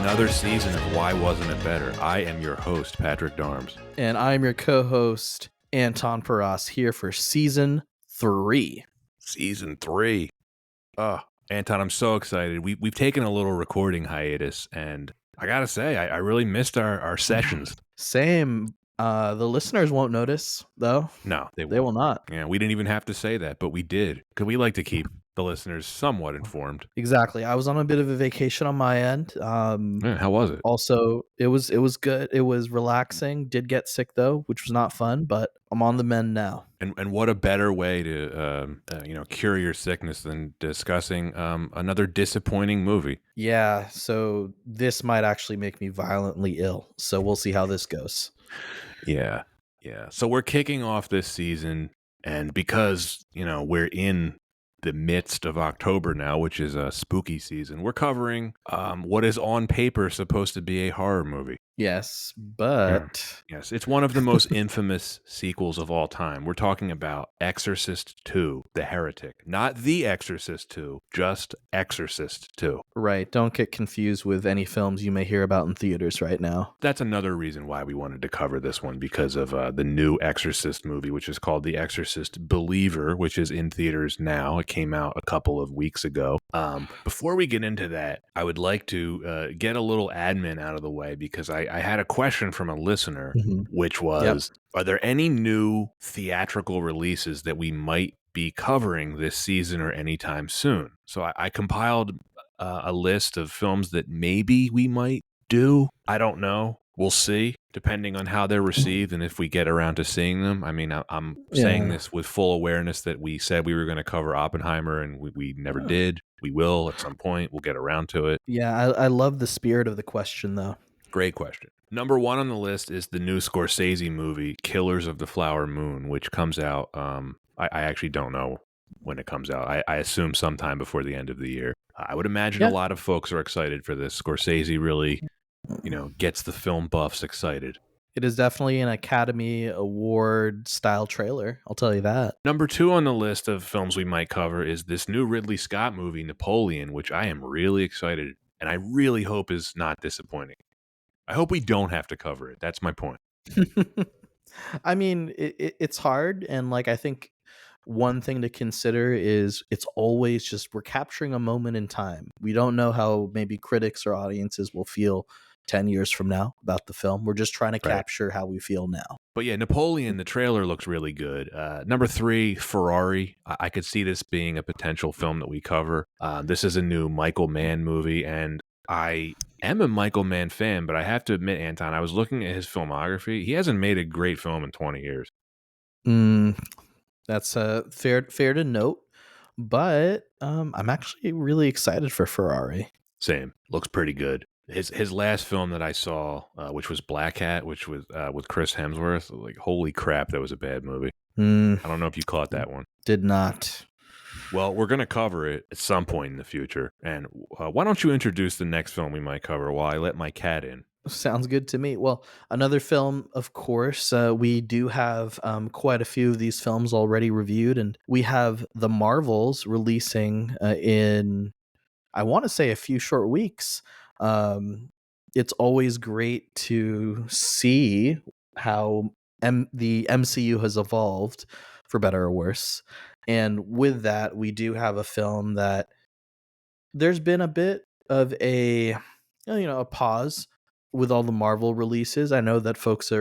another season of Why Wasn't It Better? I am your host, Patrick Darms. And I'm your co-host, Anton Paras, here for Season 3. Season 3. Anton, I'm so excited. We've taken a little recording hiatus, and I gotta say, I really missed our sessions. Same. The listeners won't notice, though. No, they will not. Yeah, we didn't even have to say that, but we did, because we like to keep the listeners somewhat informed. Exactly. I was on a bit of a vacation on my end. How was it? Also, it was good. It was relaxing. Did get sick though, which was not fun, but I'm on the mend now. And what a better way to cure your sickness than discussing another disappointing movie. Yeah, so this might actually make me violently ill. So we'll see how this goes. Yeah. So we're kicking off this season, and because, we're in the midst of October now, which is a spooky season, we're covering what is on paper supposed to be a horror movie. Yes, but... Yes, it's one of the most infamous sequels of all time. We're talking about Exorcist II, The Heretic. Not The Exorcist II, just Exorcist II. Right, don't get confused with any films you may hear about in theaters right now. That's another reason why we wanted to cover this one, because of the new Exorcist movie, which is called The Exorcist Believer, which is in theaters now. It came out a couple of weeks ago. Before we get into that, I would like to get a little admin out of the way, because I had a question from a listener, which was, Are there any new theatrical releases that we might be covering this season or anytime soon? So I compiled a list of films that maybe we might do. I don't know. We'll see, depending on how they're received and if we get around to seeing them. I mean, I'm saying this with full awareness that we said we were going to cover Oppenheimer, and we never did. We will at some point. We'll get around to it. Yeah, I love the spirit of the question, though. Great question. Number 1 on the list is the new Scorsese movie, Killers of the Flower Moon, which comes out, I actually don't know when it comes out. I assume sometime before the end of the year. I would imagine a lot of folks are excited for this. Scorsese really, gets the film buffs excited. It is definitely an Academy Award style trailer, I'll tell you that. Number 2 on the list of films we might cover is this new Ridley Scott movie, Napoleon, which I am really excited, and I really hope is not disappointing. I hope we don't have to cover it. That's my point. I mean, it's hard, and I think one thing to consider is it's always just we're capturing a moment in time. We don't know how maybe critics or audiences will feel 10 years from now about the film. We're just trying to capture how we feel now. But yeah, Napoleon, the trailer looks really good. Number 3, Ferrari. I could see this being a potential film that we cover. This is a new Michael Mann movie, and I am a Michael Mann fan, but I have to admit, Anton, I was looking at his filmography. He hasn't made a great film in 20 years. That's fair to note, but I'm actually really excited for Ferrari. Same. Looks pretty good. His last film that I saw, which was Black Hat, which was with Chris Hemsworth, holy crap, that was a bad movie. I don't know if you caught that one. Did not. Well, we're going to cover it at some point in the future. And why don't you introduce the next film we might cover while I let my cat in? Sounds good to me. Well, another film, of course, we do have quite a few of these films already reviewed, and we have The Marvels releasing in, I want to say, a few short weeks. It's always great to see how the MCU has evolved, for better or worse. And with that, we do have a film that there's been a bit of a pause with all the Marvel releases. I know that folks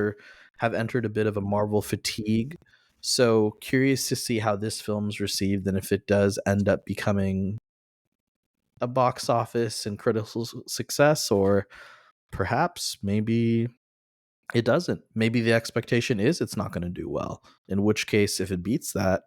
have entered a bit of a Marvel fatigue. So curious to see how this film's received, and if it does end up becoming a box office and critical success, or perhaps maybe it doesn't. Maybe the expectation is it's not going to do well, in which case, if it beats that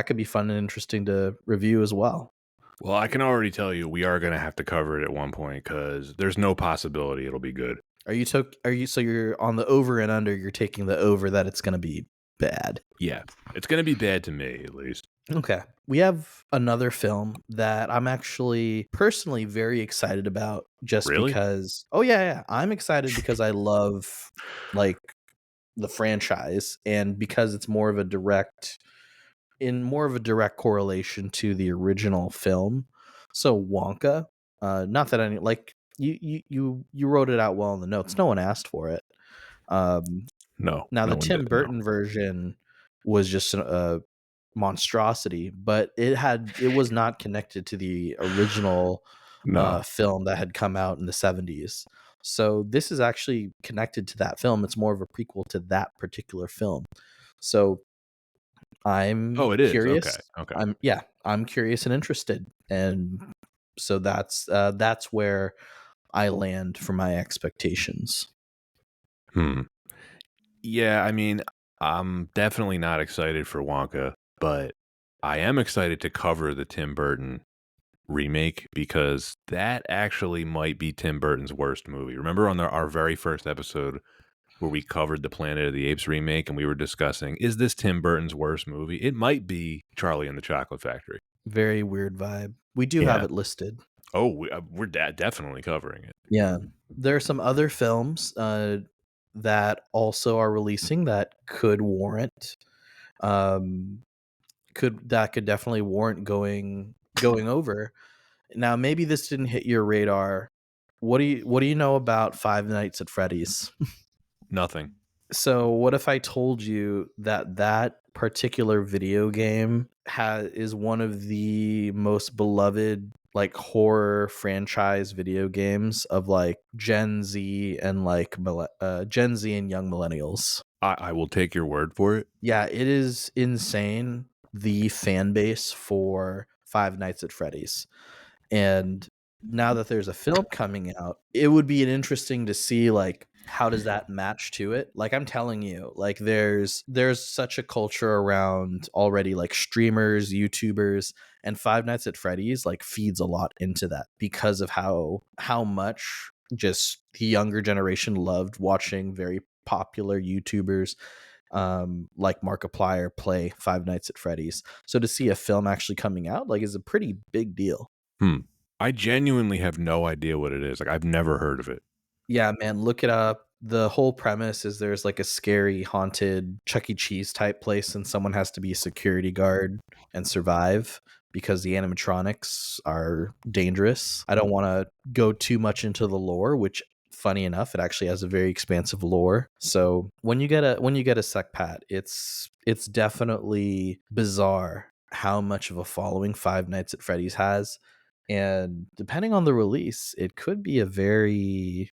could be fun and interesting to review as well. Well, I can already tell you we are going to have to cover it at one point, because there's no possibility it'll be good. So you're on the over and under, you're taking the over that it's going to be bad. Yeah, it's going to be bad to me, at least. Okay. We have another film that I'm actually personally very excited about, just because. Oh yeah. I'm excited because I love the franchise, and because it's more of a direct correlation to the original film. So Wonka, not that I You wrote it out well in the notes. No one asked for it. Um, No, Now no the one did. Tim No. Burton version was just a monstrosity, but it was not connected to the original No. film that had come out in the 70s. So this is actually connected to that film. It's more of a prequel to that particular film. So I'm Oh, it is. Okay. curious. Okay. I'm curious and interested, and so that's where I land for my expectations. Hmm. Yeah, I mean, I'm definitely not excited for Wonka, but I am excited to cover the Tim Burton remake because that actually might be Tim Burton's worst movie. Remember on our very first episode where we covered the Planet of the Apes remake and we were discussing, is this Tim Burton's worst movie? It might be Charlie and the Chocolate Factory. Very weird vibe. We do have Yeah. it listed. Oh, we're definitely covering it. Yeah. There are some other films that also are releasing that could warrant um could definitely warrant going over. Now maybe this didn't hit your radar. What do you know about Five Nights at Freddy's? Nothing. So what if I told you that that particular video game is one of the most beloved like horror franchise video games of like Gen Z and like Gen Z and young millennials? I will take your word for it. Yeah, it is insane, the fan base for Five Nights at Freddy's. And now that there's a film coming out, it would be an interesting to see like how does that match to it? Like I'm telling you, like there's such a culture around already, like streamers, YouTubers, and Five Nights at Freddy's like feeds a lot into that because of how much just the younger generation loved watching very popular YouTubers like Markiplier play Five Nights at Freddy's. So to see a film actually coming out like is a pretty big deal. Hmm. I genuinely have no idea what it is. Like I've never heard of it. Yeah, man, look it up. The whole premise is there's like a scary, haunted Chuck E. Cheese type place, and someone has to be a security guard and survive because the animatronics are dangerous. I don't want to go too much into the lore, which funny enough, it actually has a very expansive lore. So when you get a sec pat, it's definitely bizarre how much of a following Five Nights at Freddy's has. And depending on the release, it could be very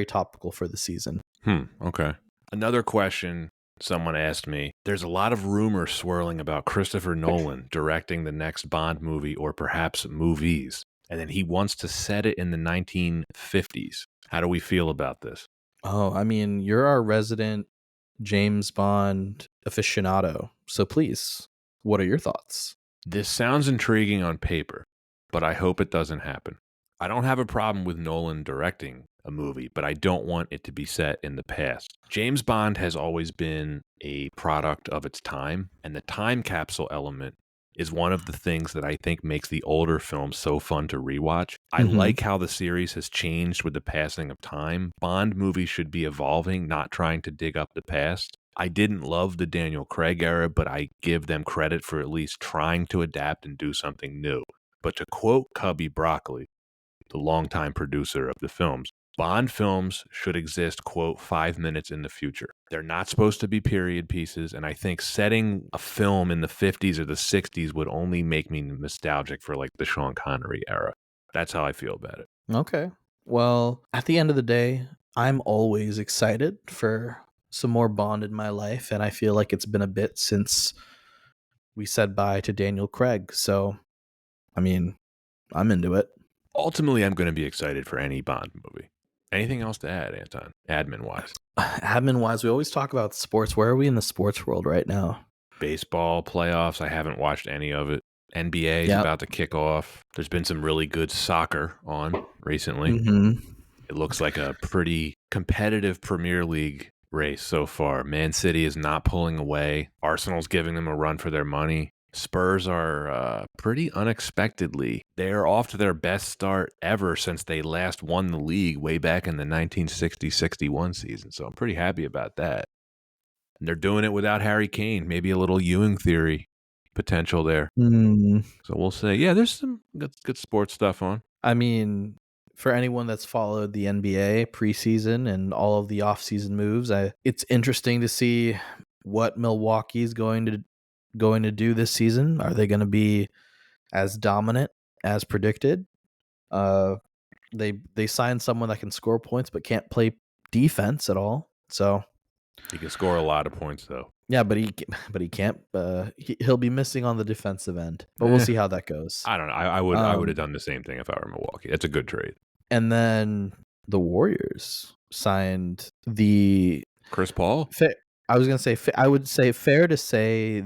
topical for the season. Okay. Another question someone asked me. There's a lot of rumors swirling about Christopher Nolan directing the next Bond movie or perhaps movies. And then he wants to set it in the 1950s. How do we feel about this? Oh, I mean, you're our resident James Bond aficionado. So please, what are your thoughts? This sounds intriguing on paper, but I hope it doesn't happen. I don't have a problem with Nolan directing a movie, but I don't want it to be set in the past. James Bond has always been a product of its time, and the time capsule element is one of the things that I think makes the older films so fun to rewatch. I Mhm. like how the series has changed with the passing of time. Bond movies should be evolving, not trying to dig up the past. I didn't love the Daniel Craig era, but I give them credit for at least trying to adapt and do something new. But to quote Cubby Broccoli, the longtime producer of the films, Bond films should exist, quote, 5 minutes in the future. They're not supposed to be period pieces, and I think setting a film in the 50s or the 60s would only make me nostalgic for like the Sean Connery era. That's how I feel about it. Okay. Well, at the end of the day, I'm always excited for some more Bond in my life, and I feel like it's been a bit since we said bye to Daniel Craig. So, I mean, I'm into it. Ultimately, I'm going to be excited for any Bond movie. Anything else to add, Anton, admin wise? Admin wise, we always talk about sports. Where are we in the sports world right now? Baseball playoffs, I haven't watched any of it. NBA is Yep. about to kick off. There's been some really good soccer on recently. Mm-hmm. It looks like a pretty competitive Premier League race so far. Man City is not pulling away. Arsenal's giving them a run for their money. Spurs are pretty unexpectedly. They're off to their best start ever since they last won the league way back in the 1960-61 season. So I'm pretty happy about that. And they're doing it without Harry Kane. Maybe a little Ewing theory potential there. Mm, So we'll say, yeah, there's some good sports stuff on. I mean, For anyone that's followed the NBA preseason and all of the offseason moves, it's interesting to see what Milwaukee's going to do this season. Are they going to be as dominant as predicted? They signed someone that can score points but can't play defense at all. So He can score a lot of points though. yeah, but he can't. He'll be missing on the defensive end. But we'll Eh, see how that goes. I don't know. I would have Um, done the same thing if I were Milwaukee. That's a good trade. and then the Warriors signed the Chris Paul? Fa I was gonna say I would say fair to say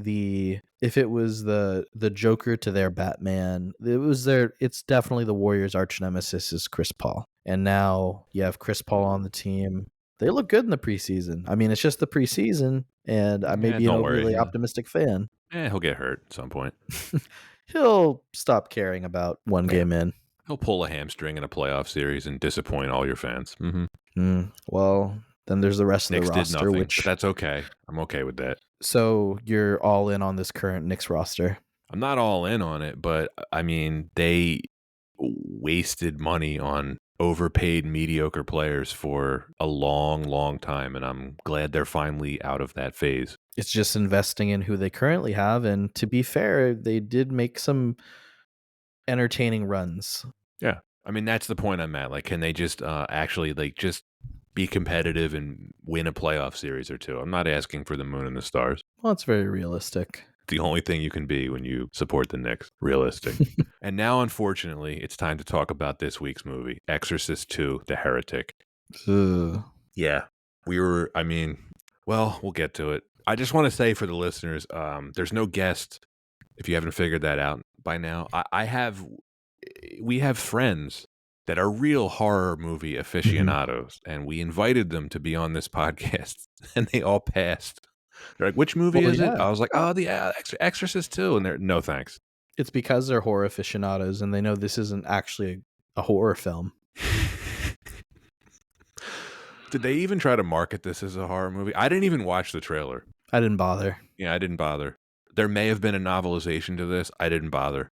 if it was the Joker to their Batman, it's definitely the Warriors' arch nemesis is Chris Paul. And now you have Chris Paul on the team. They look good in the preseason. I mean, it's just the preseason, and I may Yeah, be an don't worry. overly optimistic fan. He'll get hurt at some point. He'll stop caring about one Yeah. game in. He'll pull a hamstring in a playoff series and disappoint all your fans. Well, then there's the rest of the Knicks did roster, nothing, but which that's okay. I'm okay with that. so you're all in on this current Knicks roster. I'm not all in on it, but I mean, they wasted money on overpaid mediocre players for a long, long time, and I'm glad they're finally out of that phase. It's just investing in who they currently have, and to be fair, they did make some entertaining runs. Yeah. I mean, that's the point I'm at. Like, can they just actually just be competitive and win a playoff series or two? I'm not asking for the moon and the stars. Well, it's very realistic. The only thing you can be when you support the Knicks. Realistic. And now, unfortunately, it's time to talk about this week's movie, Exorcist II, The Heretic. Ugh. Yeah. We'll get to it. I just want to say for the listeners, there's no guest, if you haven't figured that out by now. We have friends that are real horror movie aficionados, and we invited them to be on this podcast, and they all passed. They're like, which movie Well, is it? yeah. I was like, Exorcist 2. And they're, no, thanks. It's because they're horror aficionados and they know this isn't actually a horror film. Did they even try to market this as a horror movie? I didn't even watch the trailer. I didn't bother. Yeah, I didn't bother. There may have been a novelization to this. I didn't bother.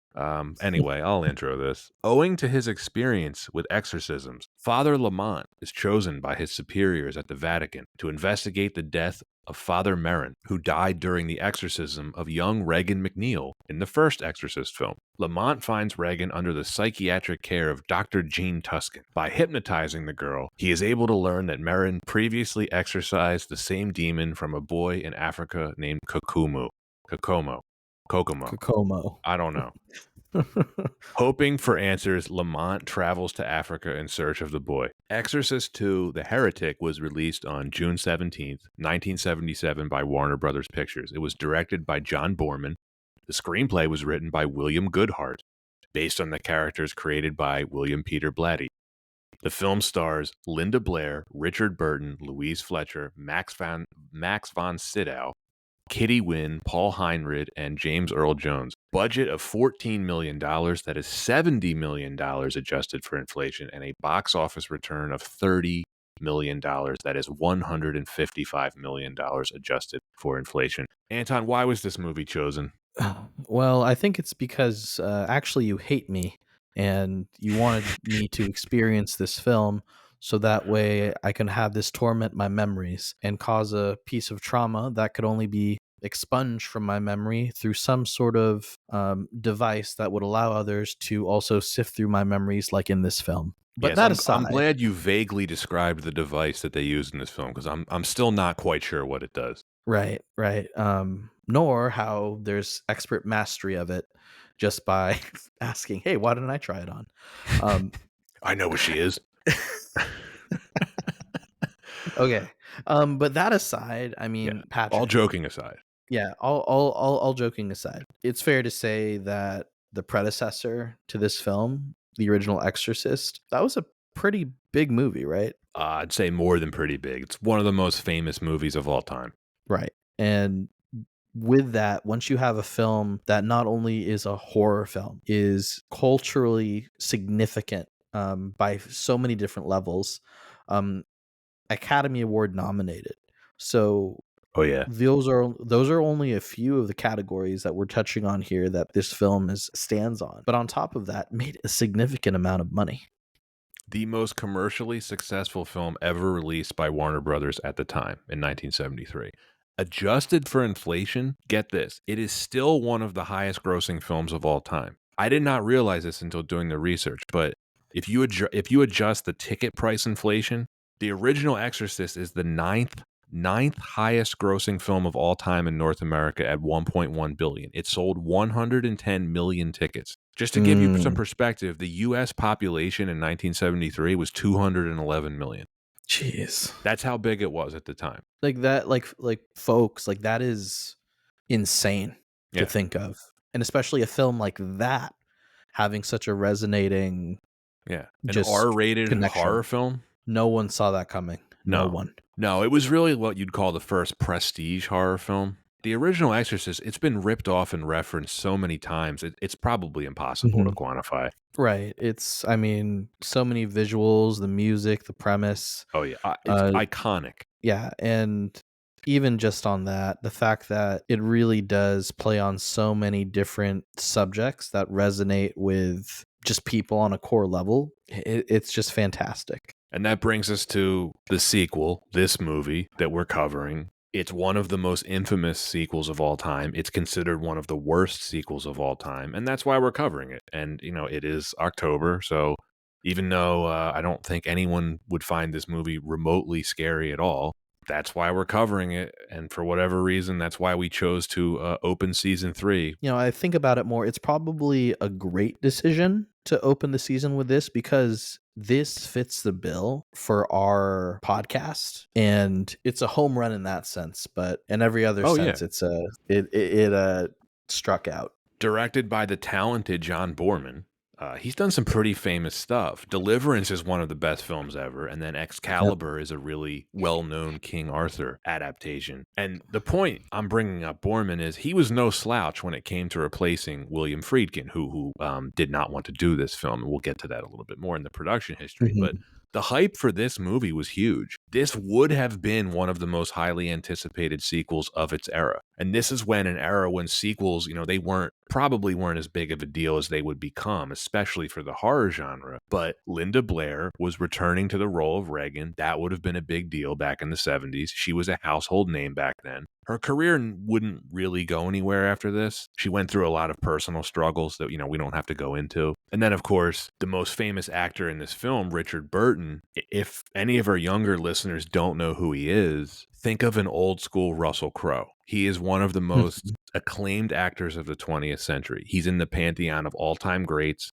Anyway, I'll intro this. Owing to his experience with exorcisms, Father Lamont is chosen by his superiors at the Vatican to investigate the death of Father Merrin, who died during the exorcism of young Regan McNeil in the first Exorcist film. Lamont finds Regan under the psychiatric care of Dr. Jean Tuscan. By hypnotizing the girl, he is able to learn that Merrin previously exorcised the same demon from a boy in Africa named Kokomo. Kokomo. I don't know. Hoping for answers, Lamont travels to Africa in search of the boy. Exorcist II, The Heretic was released on June 17th, 1977 by Warner Brothers Pictures. It was directed by John Borman. The screenplay was written by William Goodhart, based on the characters created by William Peter Blatty. The film stars Linda Blair, Richard Burton, Louise Fletcher, Max von Sydow, Kitty Wynn, Paul Heinrich, and James Earl Jones. Budget of $14 million. That is $70 million adjusted for inflation, and a box office return of $30 million. That is $155 million adjusted for inflation. Anton, why was this movie chosen? Well, I think it's because actually you hate me and you wanted me to experience this film so that way I can have this torment my memories and cause a piece of trauma that could only be expunged from my memory through some sort of device that would allow others to also sift through my memories like in this film. But Yes, that I'm aside, glad you vaguely described the device that they used in this film because I'm still not quite sure what it does. right. Nor how there's expert mastery of it just by asking, hey, why didn't I try it on? I know what she is. Okay. But that aside, I mean, Yeah, Patrick. all joking aside. Yeah, all joking aside, it's fair to say that the predecessor to this film, the original Exorcist, that was a pretty big movie, right? I'd say more than pretty big. It's one of the most famous movies of all time. Right. And with that, once you have a film that not only is a horror film, is culturally significant by so many different levels, Academy Award nominated. So Oh yeah, those are only a few of the categories that we're touching on here that this film stands on. But on top of that, made a significant amount of money. The most commercially successful film ever released by Warner Brothers at the time in 1973. Adjusted for inflation, get this, it is still one of the highest grossing films of all time. I did not realize this until doing the research, but if you adjust the ticket price inflation, the original Exorcist is the ninth highest grossing film of all time in North America at 1.1 billion. It sold 110 million tickets. Just to give you some Mm, perspective, the US population in 1973 was 211 million. jeez. That's how big it was at the time. Like that, like folks, like that is insane to Yeah. think of. And especially a film like that having such a resonating Yeah. An just R-rated horror connection. film? No one saw that coming. No No. one. No, it was really what you'd call the first prestige horror film. The original Exorcist, it's been ripped off and referenced so many times, it's probably impossible to Mhm. quantify. Right. It's, I mean, so many visuals, the music, the premise. Oh, yeah. It's Uh, iconic. yeah, and even just on that, the fact that it really does play on so many different subjects that resonate with just people on a core level, it's just fantastic. And that brings us to the sequel, this movie that we're covering. It's one of the most infamous sequels of all time. It's considered one of the worst sequels of all time. And that's why we're covering it. And, it is October. So even though I don't think anyone would find this movie remotely scary at all, that's why we're covering it. And for whatever reason, that's why we chose to open season 3. I think about it more. It's probably a great decision to open the season with this because this fits the bill for our podcast, and it's a home run in that sense. But in every other Oh, yeah. sense, it struck out. Directed by the talented John Borman. He's done some pretty famous stuff. Deliverance is one of the best films ever, and then Yep. Excalibur is a really well-known King Arthur adaptation. And the point I'm bringing up Borman is he was no slouch when it came to replacing William Friedkin, who did not want to do this film. And we'll get to that a little bit more in the production history. But Mhm. the hype for this movie was huge. This would have been one of the most highly anticipated sequels of its era. And this is when an era when sequels, they probably weren't as big of a deal as they would become, especially for the horror genre. But Linda Blair was returning to the role of Regan. That would have been a big deal back in the 70s. She was a household name back then. Her career wouldn't really go anywhere after this. She went through a lot of personal struggles that, we don't have to go into. And then, of course, the most famous actor in this film, Richard Burton. If any of our younger listeners don't know who he is, think of an old school Russell Crowe. He is one of the most acclaimed actors of the 20th century. He's in the pantheon of all-time greats.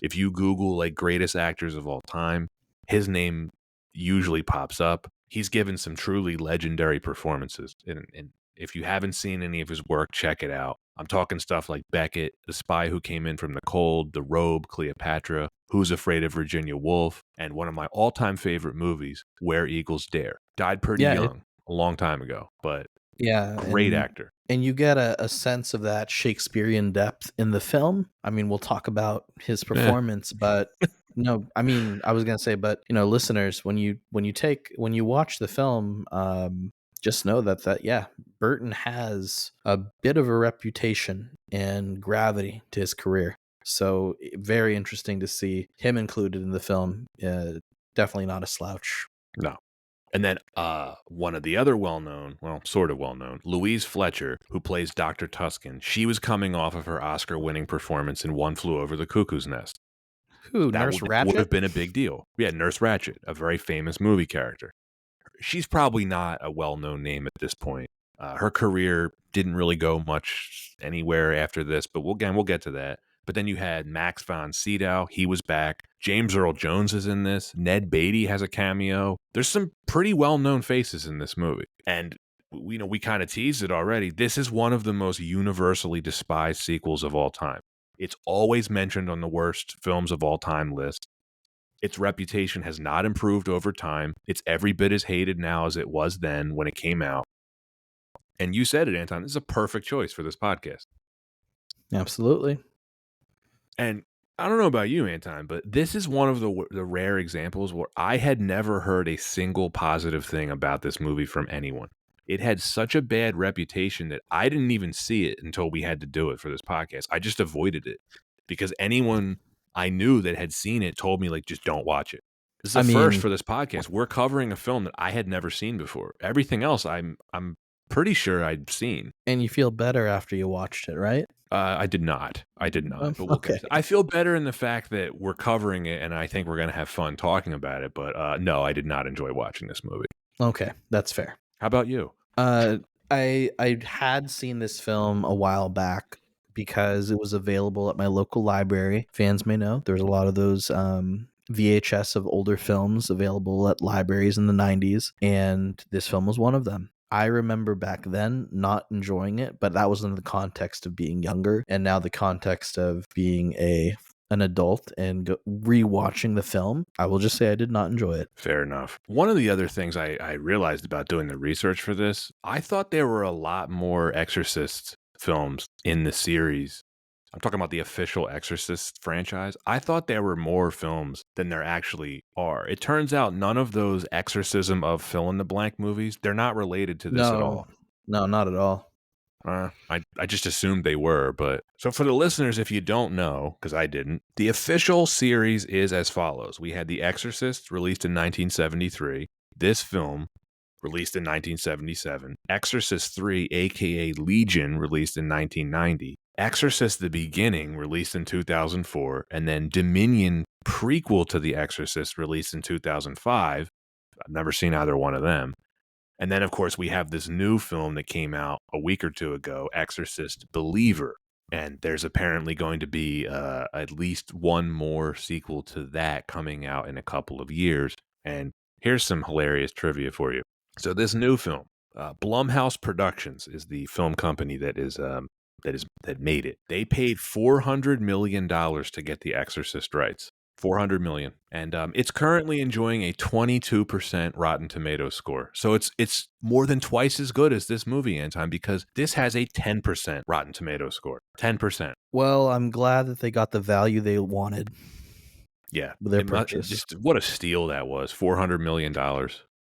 If you Google like greatest actors of all time, his name usually pops up. He's given some truly legendary performances. And if you haven't seen any of his work, check it out. I'm talking stuff like Beckett, The Spy Who Came in from the Cold, The Robe, Cleopatra, Who's Afraid of Virginia Woolf, and one of my all-time favorite movies, Where Eagles Dare. Died pretty Yeah, young, a long time ago, but yeah, great actor. and you get a sense of that Shakespearean depth in the film. I mean, we'll talk about his Eh, performance, but no, I mean, I was gonna say, but listeners, when you watch the film, just know that yeah, Burton has a bit of a reputation and gravity to his career. So very interesting to see him included in the film. Definitely not a slouch. no. And then one of the other well-known, well, sort of well-known, Louise Fletcher, who plays Dr. Tuscan, she was coming off of her Oscar-winning performance in One Flew Over the Cuckoo's Nest. Who, That Nurse would have Ratchet? been a big deal. Yeah, Nurse Ratched, a very famous movie character. She's probably not a well-known name at this point. Her career didn't really go much anywhere after this, but we'll get to that. But then you had Max von Sydow. He was back. James Earl Jones is in this. Ned Beatty has a cameo. There's some pretty well-known faces in this movie. And, we kind of teased it already. This is one of the most universally despised sequels of all time. It's always mentioned on the worst films of all time list. Its reputation has not improved over time. It's every bit as hated now as it was then when it came out. And you said it, Anton. This is a perfect choice for this podcast. Absolutely. And I don't know about you, Anton, but this is one of the rare examples where I had never heard a single positive thing about this movie from anyone. It had such a bad reputation that I didn't even see it until we had to do it for this podcast. I just avoided it because anyone I knew that had seen it told me, like, just don't watch it. This is I a first mean, for this podcast. We're covering a film that I had never seen before. Everything else I'm pretty sure I'd seen. and you feel better after you watched it, right? I did not. I did not, but we'll get Okay. to I feel better in the fact that we're covering it, and I think we're gonna have fun talking about it, but, no, I did not enjoy watching this movie. Okay, that's fair. How about you? Uh, I had seen this film a while back because it was available at my local library. Fans may know there's a lot of those VHS of older films available at libraries in the 90s, and this film was one of them. I remember back then not enjoying it, but that was in the context of being younger, and now the context of being an adult and rewatching the film. I will just say I did not enjoy it. Fair enough. One of the other things I realized about doing the research for this, I thought there were a lot more Exorcist films in the series. I'm talking about the official Exorcist franchise. I thought there were more films than there actually are. It turns out none of those exorcism of fill in the blank movies, they're not related to this at No, all. no, not at all. I just assumed they were, but so for the listeners, if you don't know, because I didn't, the official series is as follows. We had The Exorcist, released in 1973. This film, released in 1977. Exorcist III, aka Legion, released in 1990. Exorcist the Beginning, released in 2004. And then Dominion, prequel to The Exorcist, released in 2005. I've never seen either one of them. And then, of course, we have this new film that came out a week or two ago, Exorcist Believer. And there's apparently going to be at least one more sequel to that coming out in a couple of years. And here's some hilarious trivia for you. So this new film, Blumhouse Productions is the film company that made it. They paid $400 million to get the Exorcist rights. 400 million, and it's currently enjoying a 22% Rotten Tomatoes score. So it's more than twice as good as this movie, Anton, because this has a 10% Rotten Tomatoes score. 10%. Well, I'm glad that they got the value they wanted Yeah, with their purchase. just what a steal that was. $400 million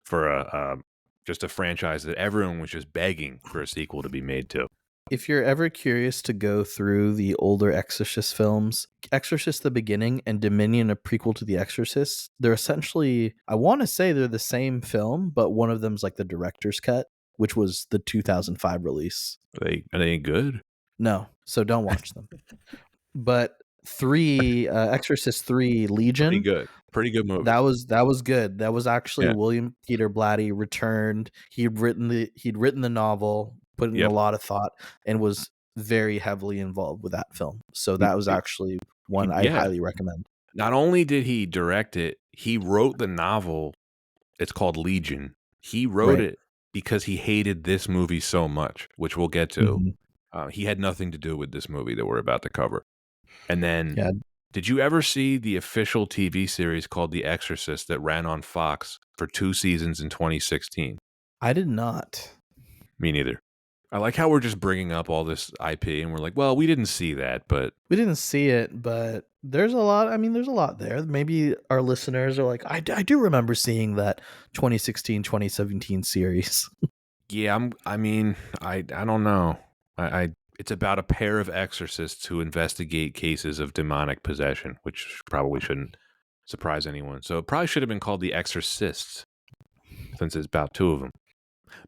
for a just a franchise that everyone was just begging for a sequel to be made to. If you're ever curious to go through the older Exorcist films, Exorcist the Beginning and Dominion, a prequel to The Exorcist, they're essentially, I want to say they're the same film, but one of them's like the director's cut, which was the 2005 release. Are they good? No, so don't watch them. But Exorcist 3 Legion, Pretty good movie. that was good. That was actually Yeah. William Peter Blatty returned. He'd written the novel, put in Yep. a lot of thought, and was very heavily involved with that film. So that was actually one I'd Yeah. highly recommend. Not only did he direct it, he wrote the novel. It's called Legion. He wrote Right. it because he hated this movie so much, which we'll get to. Mhm. He had nothing to do with this movie that we're about to cover. And then, Yeah, did you ever see the official TV series called The Exorcist that ran on Fox for 2 seasons in 2016? I did not. Me neither. I like how we're just bringing up all this IP and we're like, well, we didn't see that, but We didn't see it, but there's a lot. I mean, there's a lot there. Maybe our listeners are like, I do remember seeing that 2016, 2017 series. yeah, I don't know. It's about a pair of exorcists who investigate cases of demonic possession, which probably shouldn't surprise anyone. So it probably should have been called The Exorcists, since it's about 2 of them.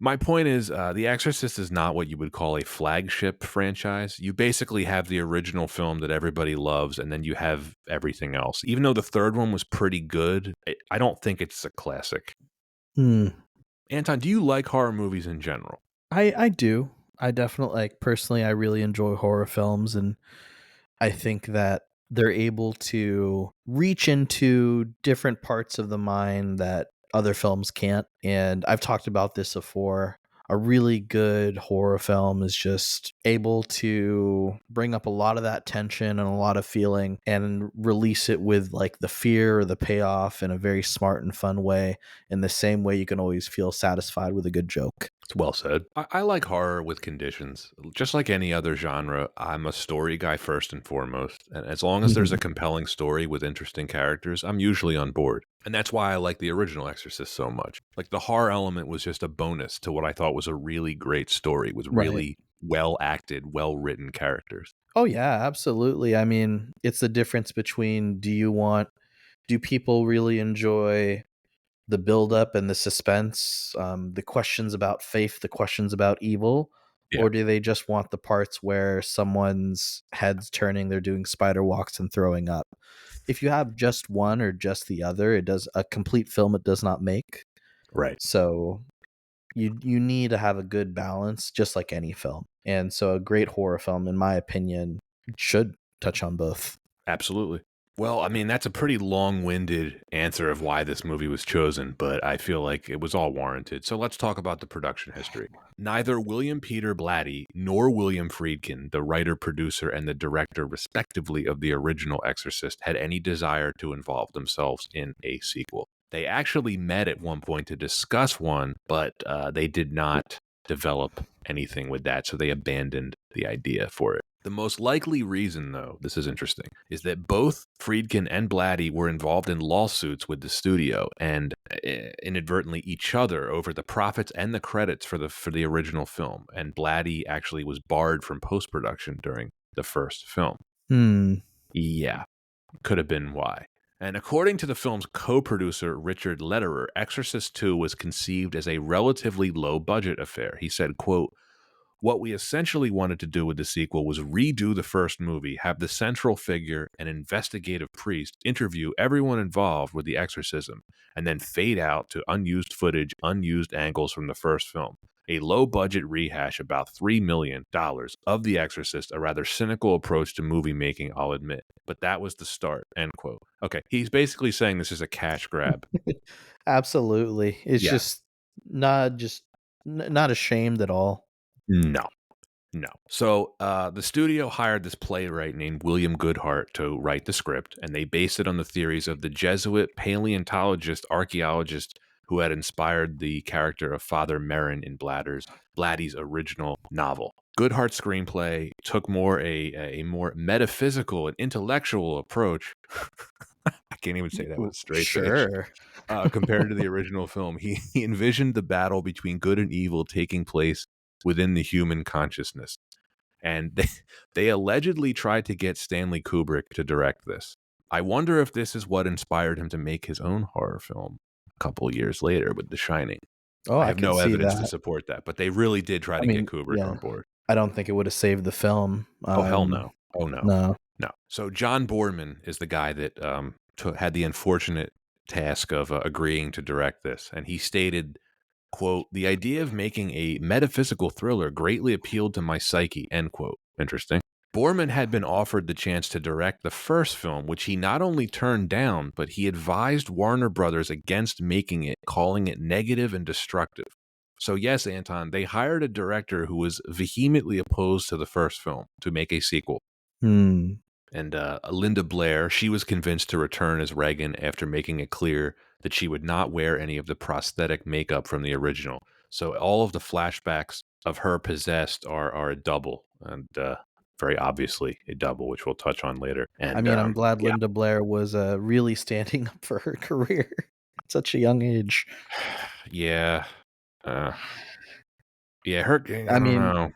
My point is, The Exorcist is not what you would call a flagship franchise. You basically have the original film that everybody loves, and then you have everything else. Even though the third one was pretty good, I don't think it's a classic. Anton, do you like horror movies in general? I do. I definitely personally I really enjoy horror films, and I think that they're able to reach into different parts of the mind that other films can't. And I've talked about this before. A really good horror film is just able to bring up a lot of that tension and a lot of feeling and release it with like the fear or the payoff in a very smart and fun way, in the same way you can always feel satisfied with a good joke. It's well said. I like horror with conditions. Just like any other genre, I'm a story guy first and foremost. And as long as there's a compelling story with interesting characters, I'm usually on board. And that's why I like the original Exorcist so much. Like the horror element was just a bonus to what I thought was a really great story with Right. really well acted, well written characters. Oh yeah, absolutely. I mean, it's the difference between do people really enjoy the buildup and the suspense, the questions about faith, the questions about evil, Yeah, or do they just want the parts where someone's head's turning, they're doing spider walks and throwing up? If you have just one or just the other, it does a complete film it does not make. right. So you need to have a good balance, just like any film. And so a great horror film, in my opinion, should touch on both. Absolutely. Well, I mean, that's a pretty long winded answer of why this movie was chosen, but I feel like it was all warranted. So let's talk about the production history. Neither William Peter Blatty nor William Friedkin, the writer, producer, and the director, respectively, of the original Exorcist, had any desire to involve themselves in a sequel. They actually met at one point to discuss one, but they did not develop anything with that, so they abandoned the idea for it. The most likely reason, though, this is interesting, is that both Friedkin and Blatty were involved in lawsuits with the studio and inadvertently each other over the profits and the credits for the original film. And Blatty actually was barred from post production during the first film. Hmm. Yeah, could have been why. And according to the film's co-producer, Richard Lederer, Exorcist II was conceived as a relatively low-budget affair. He said, quote, "What we essentially wanted to do with the sequel was redo the first movie, have the central figure, an investigative priest, interview everyone involved with the exorcism, and then fade out to unused footage, unused angles from the first film. A low-budget rehash about $3 million of The Exorcist, a rather cynical approach to movie making, I'll admit. But that was the start," end quote. Okay, he's basically saying this is a cash grab. Absolutely. It's Yeah. just not ashamed at all. No. No. So the studio hired this playwright named William Goodhart to write the script, and they based it on the theories of the Jesuit paleontologist archaeologist who had inspired the character of Father Merrin in Blatty's original novel. Goodhart's screenplay took a more metaphysical and intellectual approach. I can't even say that with a straight face. Sure. Compared to the original film, he envisioned the battle between good and evil taking place within the human consciousness. And they allegedly tried to get Stanley Kubrick to direct this. I wonder if this is what inspired him to make his own horror film a couple years later with The Shining. Oh, I I have could no see evidence to that. support that, but they really did try I to get mean, Kubrick yeah. on board. I don't think it would have saved the film. Oh, hell no. Oh, no. No. No. So John Boorman is the guy that had the unfortunate task of agreeing to direct this. And he stated, quote, "The idea of making a metaphysical thriller greatly appealed to my psyche," end quote. Interesting. Borman had been offered the chance to direct the first film, which he not only turned down, but he advised Warner Brothers against making it, calling it negative and destructive. So yes, Anton, they hired a director who was vehemently opposed to the first film to make a sequel. Hmm. And Linda Blair, she was convinced to return as Regan after making it clear that she would not wear any of the prosthetic makeup from the original. So all of the flashbacks of her possessed are a double, and very obviously a double, which we'll touch on later. I And mean, I'm glad yeah, Linda Blair was really standing up for her career at such a young age. yeah, uh, yeah. Her, I I don't mean, know.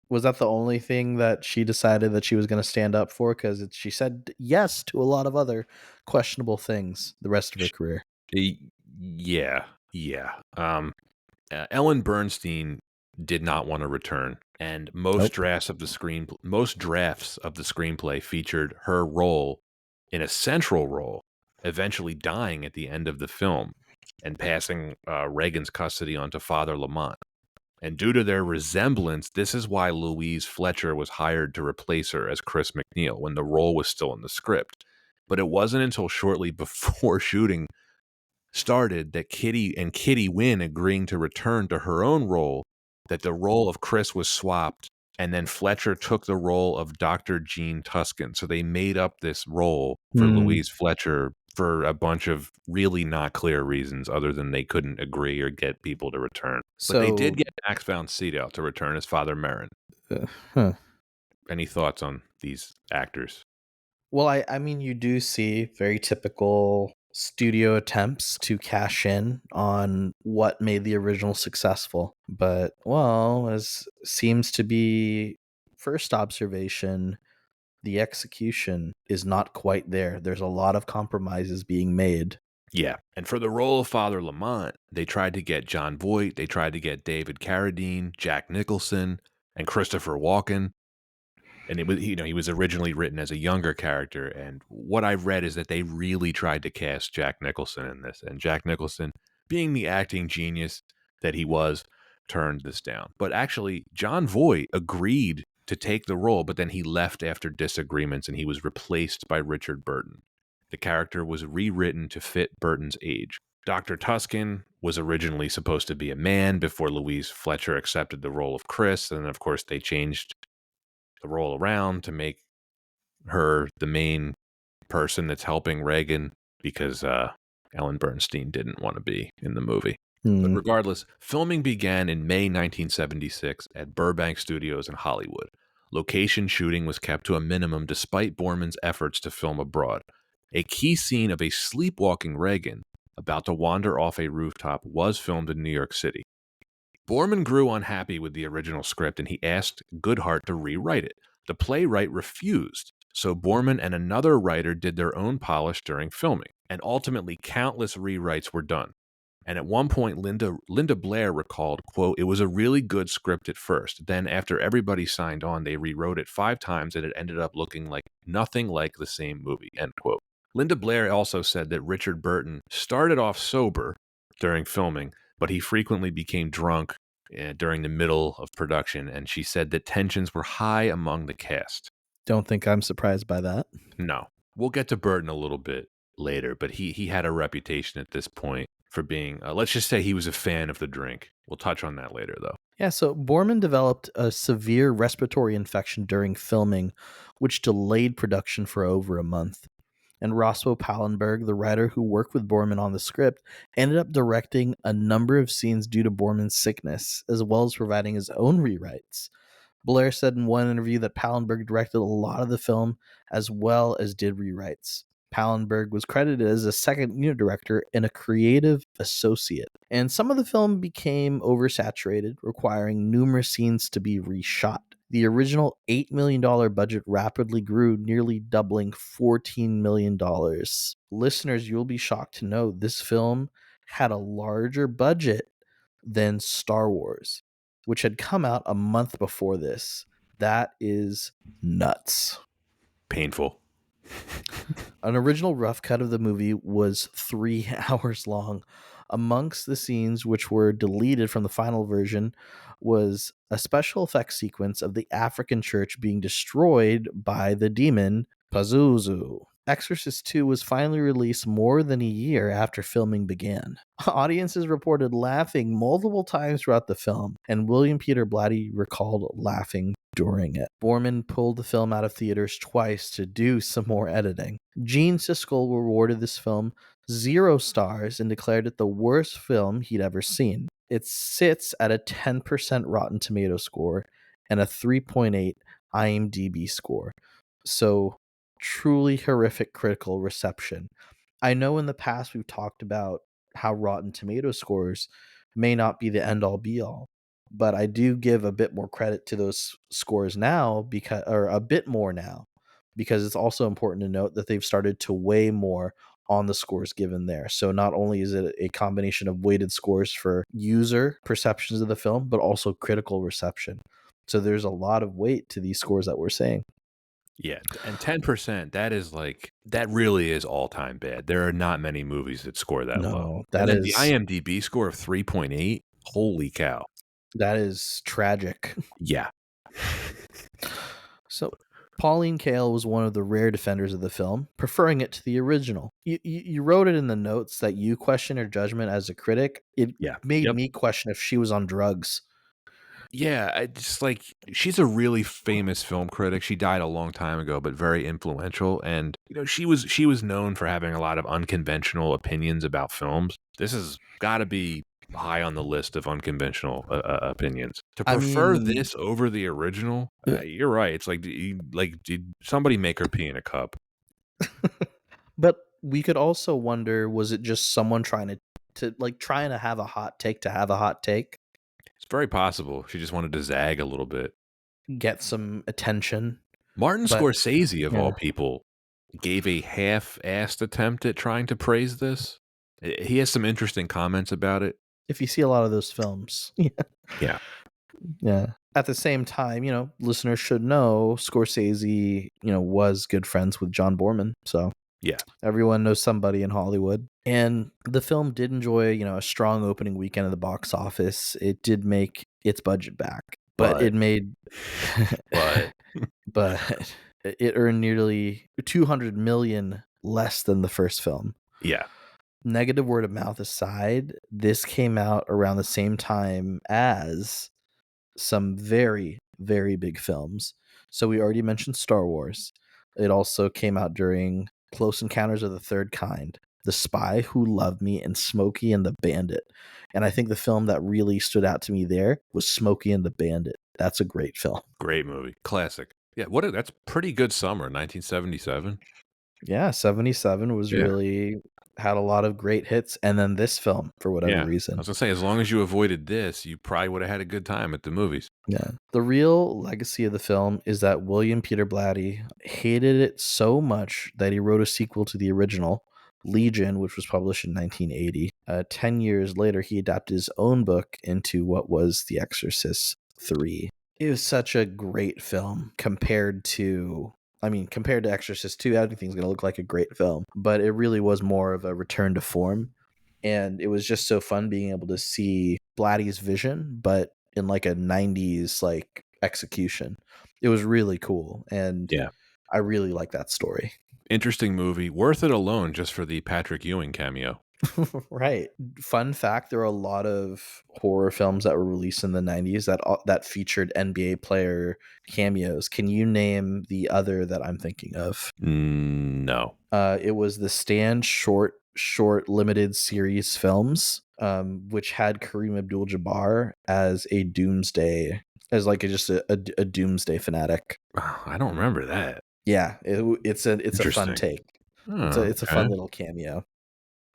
was that the only thing that she decided that she was going to stand up for? Because she said yes to a lot of other questionable things the rest of her career. Yeah, yeah. Ellen Bernstein did not want to return, and Nope. most drafts of the screenplay featured her role in a central role, eventually dying at the end of the film and passing Reagan's custody onto Father Lamont. And due to their resemblance, this is why Louise Fletcher was hired to replace her as Chris McNeil when the role was still in the script. But it wasn't until shortly before shooting started that Kitty Wynn agreeing to return to her own role, that the role of Chris was swapped, and then Fletcher took the role of Dr. Jean Tuscan. So they made up this role for Hmm. Louise Fletcher for a bunch of really not clear reasons other than they couldn't agree or get people to return. But they did So, get Max von Sydow to return as Father Merrin. huh. Any thoughts on these actors? Well, I mean, you do see very typical studio attempts to cash in on what made the original successful. But, well, as seems to be first observation, the execution is not quite there. There's a lot of compromises being made. Yeah. And for the role of Father Lamont, they tried to get John Voight, they tried to get David Carradine, Jack Nicholson, and Christopher Walken. And it was, he was originally written as a younger character. And what I've read is that they really tried to cast Jack Nicholson in this. And Jack Nicholson, being the acting genius that he was, turned this down. But actually, John Voight agreed to take the role, but then he left after disagreements and he was replaced by Richard Burton. The character was rewritten to fit Burton's age. Dr. Tuskin was originally supposed to be a man before Louise Fletcher accepted the role of Chris. And of course, they changed the role around to make her the main person that's helping Reagan because Ellen Bernstein didn't want to be in the movie. But Hmm. regardless, filming began in May 1976 at Burbank Studios in Hollywood. Location shooting was kept to a minimum despite Borman's efforts to film abroad. A key scene of a sleepwalking Reagan about to wander off a rooftop was filmed in New York City. Borman grew unhappy with the original script and he asked Goodhart to rewrite it. The playwright refused, so Borman and another writer did their own polish during filming, and ultimately countless rewrites were done. And at one point, Linda Blair recalled, quote, "It was a really good script at first. Then after everybody signed on, they rewrote it 5 times and it ended up looking like nothing like the same movie," end quote. Linda Blair also said that Richard Burton started off sober during filming, but he frequently became drunk during the middle of production, and she said that tensions were high among the cast. Don't think I'm surprised by that. No, we'll get to Burton a little bit later, but he had a reputation at this point for being, let's just say he was a fan of the drink. We'll touch on that later, though. Yeah, so Borman developed a severe respiratory infection during filming, which delayed production for over a month. And Roscoe Pallenberg, the writer who worked with Borman on the script, ended up directing a number of scenes due to Borman's sickness, as well as providing his own rewrites. Blair said in one interview that Pallenberg directed a lot of the film as well as did rewrites. Pallenberg was credited as a second unit director and a creative associate. And some of the film became oversaturated, requiring numerous scenes to be reshot. The original $8 million budget rapidly grew, nearly doubling $14 million. Listeners, you'll be shocked to know this film had a larger budget than Star Wars, which had come out a month before this. That is nuts. Painful. An original rough cut of the movie was 3 hours long. Amongst the scenes which were deleted from the final version was a special effects sequence of the African church being destroyed by the demon Pazuzu. Exorcist II was finally released more than a year after filming began. Audiences reported laughing multiple times throughout the film, and William Peter Blatty recalled laughing during it. Borman pulled the film out of theaters twice to do some more editing. Gene Siskel rewarded this film 0 stars and declared it the worst film he'd ever seen. It sits at a 10% Rotten Tomato score and a 3.8 IMDb score. So, truly horrific critical reception. I know in the past we've talked about how Rotten Tomato scores may not be the end all be all, but I do give a bit more credit to those scores now because, or a bit more now, because it's also important to note that they've started to weigh more on the scores given there. So not only is it a combination of weighted scores for user perceptions of the film, but also critical reception. So there's a lot of weight to these scores that we're saying. Yeah, and 10%, that really is all-time bad. There are not many movies that score that low. No, And that then the is IMDb score of 3.8, holy cow. that is tragic. Yeah. So Pauline Kael was one of the rare defenders of the film, preferring it to the original. You wrote it in the notes that you question her judgment as a critic. It Yeah. made Yep. me question if she was on drugs. Yeah, I just she's a really famous film critic. She died a long time ago, but very influential. And she was known for having a lot of unconventional opinions about films. This has got to be high on the list of unconventional opinions. To I prefer mean, this over the original, you're right. It's like, did somebody make her pee in a cup? but we could also wonder, was it just someone trying to have a hot take to have a hot take, It's very possible she just wanted to zag a little bit. get some attention? Martin But Scorsese, of all yeah, people, gave a half-assed attempt at trying to praise this. He has some interesting comments about it. if you see a lot of those films, Yeah, yeah. At the same time, listeners should know Scorsese, was good friends with John Borman, so yeah, everyone knows somebody in Hollywood. And the film did enjoy, a strong opening weekend at the box office. It did make its budget back, but but it made but but it earned nearly 200 million less than the first film. yeah, Negative word of mouth aside, this came out around the same time as some very, very big films. So we already mentioned Star Wars. It also came out during Close Encounters of the Third Kind, The Spy Who Loved Me, and Smokey and the Bandit. And I think the film that really stood out to me there was Smokey and the Bandit. That's a great film. great movie, classic. Yeah, that's pretty good summer, 1977. Yeah, 77 was Yeah, really had a lot of great hits. And then this film, for whatever yeah. I reason. was gonna say, as long as you avoided this, you probably would have had a good time at the movies. Yeah. The real legacy of the film is that William Peter Blatty hated it so much that he wrote a sequel to the original, Legion, which was published in 1980. 10 years later, he adapted his own book into what was The Exorcist III. It was such a great film compared to Exorcist II, everything's going to look like a great film, but it really was more of a return to form. And it was just so fun being able to see Blatty's vision, but in like a 90s like execution. It was really cool. And Yeah, I really like that story. interesting movie, worth it alone just for the Patrick Ewing cameo. Right. Fun fact, there are a lot of horror films that were released in the 90s that featured NBA player cameos. Can you name the other that I'm thinking of? No. It was the Stand short limited series films, which had Kareem Abdul-Jabbar as a doomsday, as like a doomsday fanatic. I don't remember that. Yeah, it's a fun Interesting. take. Oh, It's a fun okay. little cameo.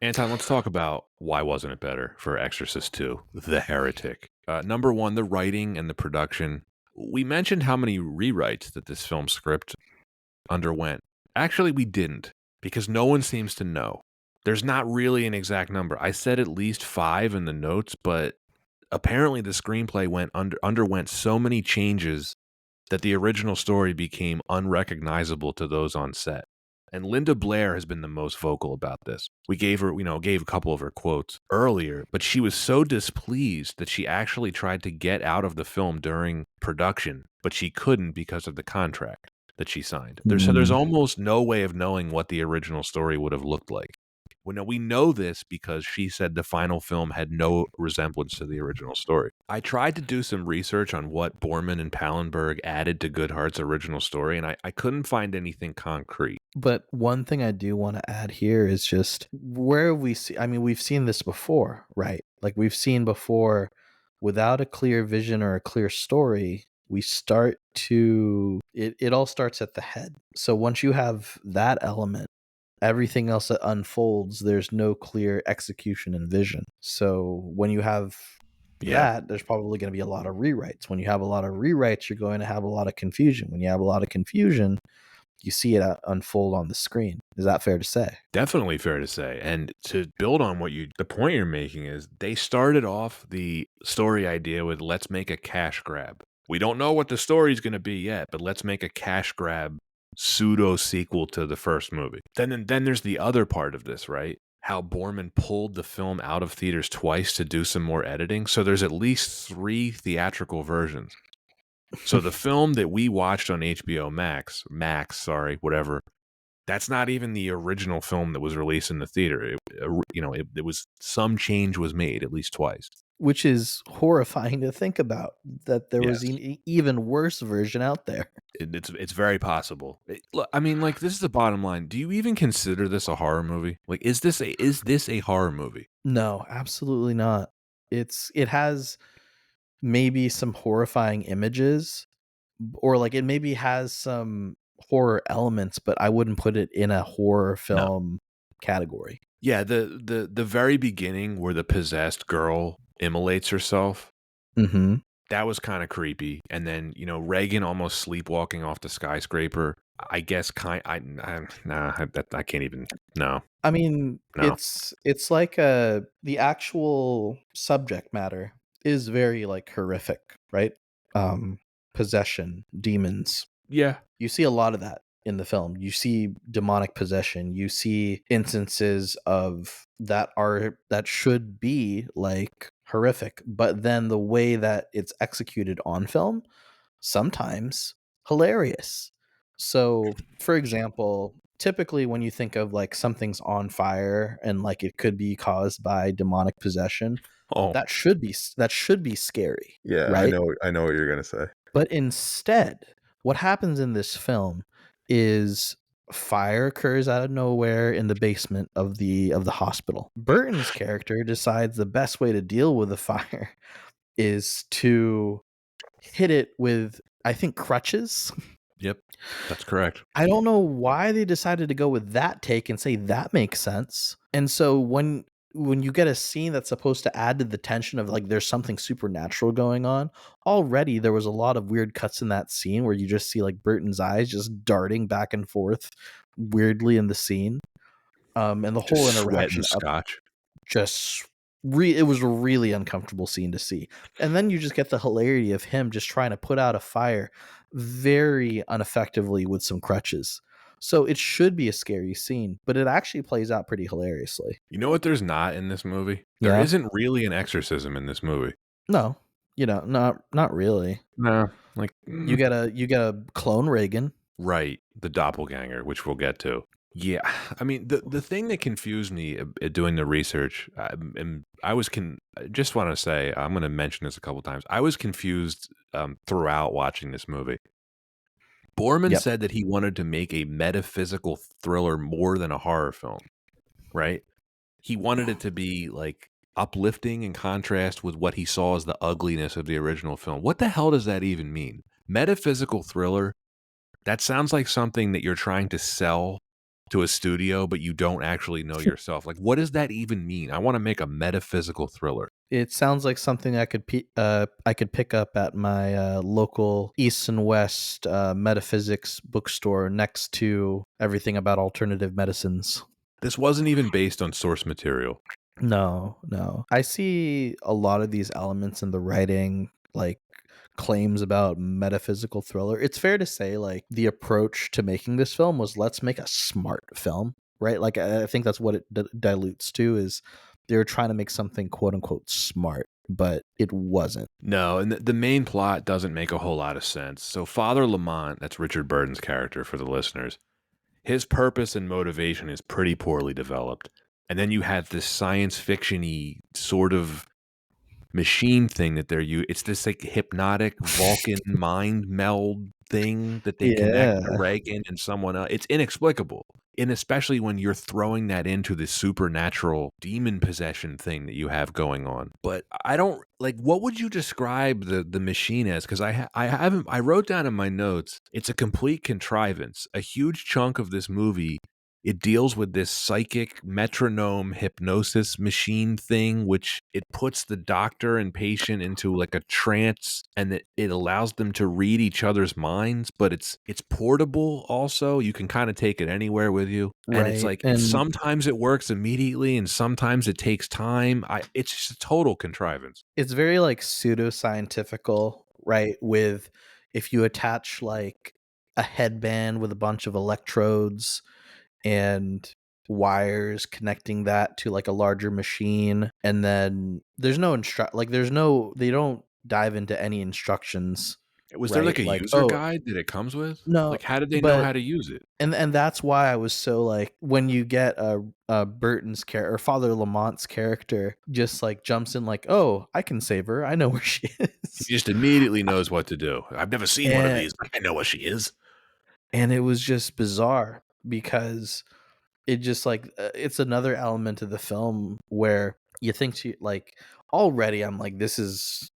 Anton, let's talk about why wasn't it better for Exorcist II, The Heretic. Number one, the writing and the production. We mentioned how many rewrites that this film script underwent. Actually, we didn't, because no one seems to know. There's not really an exact number. I said at least 5 in the notes, but apparently the screenplay underwent so many changes that the original story became unrecognizable to those on set. And Linda Blair has been the most vocal about this. We gave her, gave a couple of her quotes earlier, but she was so displeased that she actually tried to get out of the film during production, but she couldn't because of the contract that she signed. There's Mm. almost no way of knowing what the original story would have looked like. We know this because she said the final film had no resemblance to the original story. I tried to do some research on what Borman and Pallenberg added to Goodhart's original story, and I couldn't find anything concrete. But one thing I do want to add here is just where we see, we've seen this before, right? Like we've seen before, without a clear vision or a clear story, it all starts at the head. So once you have that element, everything else that unfolds, there's no clear execution and vision. So when you have Yeah, that, there's probably going to be a lot of rewrites. When you have a lot of rewrites, you're going to have a lot of confusion. When you have a lot of confusion, you see it unfold on the screen. Is that fair to say? definitely fair to say. And to build on the point you're making is they started off the story idea with let's make a cash grab. We don't know what the story's going to be yet, but let's make a cash grab pseudo sequel to the first movie. Then there's the other part of this, right? How Borman pulled the film out of theaters twice to do some more editing. So there's at least 3 theatrical versions. So the film that we watched on HBO Max, whatever, that's not even the original film that was released in the theater. It was some change was made at least twice. Which is horrifying to think about, that there was Yes, an even worse version out there. it's very possible. Look, I mean, like this is the bottom line. Do you even consider this a horror movie? Like, is this a horror movie? No, absolutely not. It has maybe some horrifying images, or like it maybe has some horror elements, but I wouldn't put it in a horror No. film category. Yeah, the very beginning where the possessed girl immolates herself, Mm-hmm. that was kind of creepy. And then, Reagan almost sleepwalking off the skyscraper. I guess nah, I can't even. No, I mean, no. it's like the actual subject matter is very like horrific, right? Um, Possession, demons. Yeah, You see a lot of that in the film. You see demonic possession. You see instances of that should be like horrific, but then the way that it's executed on film sometimes hilarious. So, for example, typically when you think of like something's on fire and like it could be caused by demonic possession, oh, that should be scary, Yeah, I right? know I know what you're gonna say. But instead, what happens in this film is fire occurs out of nowhere in the basement of the hospital. Burton's character decides the best way to deal with the fire is to hit it with, I think, crutches. yep, that's correct. I don't know why they decided to go with that take and say that makes sense. And so when you get a scene that's supposed to add to the tension of like there's something supernatural going on, already there was a lot of weird cuts in that scene where you just see like Burton's eyes just darting back and forth weirdly in the scene. And the whole Just sweating interaction scotch. just it was a really uncomfortable scene to see. And then you just get the hilarity of him just trying to put out a fire very ineffectively with some crutches. So it should be a scary scene, but it actually plays out pretty hilariously. You know what there's not in this movie? There Yeah. isn't really an exorcism in this movie. No. Not really. No, like You get a clone Reagan. right, the doppelganger, which we'll get to. Yeah, I mean the thing that confused me doing the research, and I just want to say I'm going to mention this a couple times. I was confused throughout watching this movie. Borman Yep. said that he wanted to make a metaphysical thriller more than a horror film, right? He wanted it to be like uplifting in contrast with what he saw as the ugliness of the original film. What the hell does that even mean? Metaphysical thriller? That sounds like something that you're trying to sell to a studio, but you don't actually know yourself. Like, what does that even mean? I want to make a metaphysical thriller. It sounds like something I could pick up at my local East and West metaphysics bookstore next to everything about alternative medicines. This wasn't even based on source material. No, no. I see a lot of these elements in the writing, like claims about metaphysical thriller. It's fair to say, like, the approach to making this film was let's make a smart film, right? Like, I think that's what it dilutes to is they were trying to make something quote unquote smart, but it wasn't. No, and the main plot doesn't make a whole lot of sense. So, Father Lamont, that's Richard Burton's character for the listeners, his purpose and motivation is pretty poorly developed. And then you have this science fiction-y sort of machine thing that they're using. It's this like hypnotic Vulcan mind meld thing that they connect to Yeah. Reagan and someone else. It's inexplicable. And especially when you're throwing that into this supernatural demon possession thing that you have going on. But I don't like what would you describe the machine as? Because I wrote down in my notes, it's a complete contrivance. A huge chunk of this movie it deals with this psychic metronome hypnosis machine thing, which it puts the doctor and patient into like a trance and it allows them to read each other's minds, but it's portable also. You can kind of take it anywhere with you. And it's Right. like And sometimes it works immediately and sometimes it takes time. It's just a total contrivance. it's very like pseudoscientifical, right? With if you attach like a headband with a bunch of electrodes and wires connecting that to like a larger machine, and then there's no they don't dive into any instructions, Was there like right? a Like, user oh guide that it comes with? no, Like how did they know but how to use it? and that's why I was so like when you get a Burton's character or Father Lamont's character just like jumps in like, oh, I can save her, I know where she He is. just immediately knows what to do. I've never seen one of and these, but I know what she is. and it was just bizarre because it just like it's another element of the film where you think to like already I'm like, this is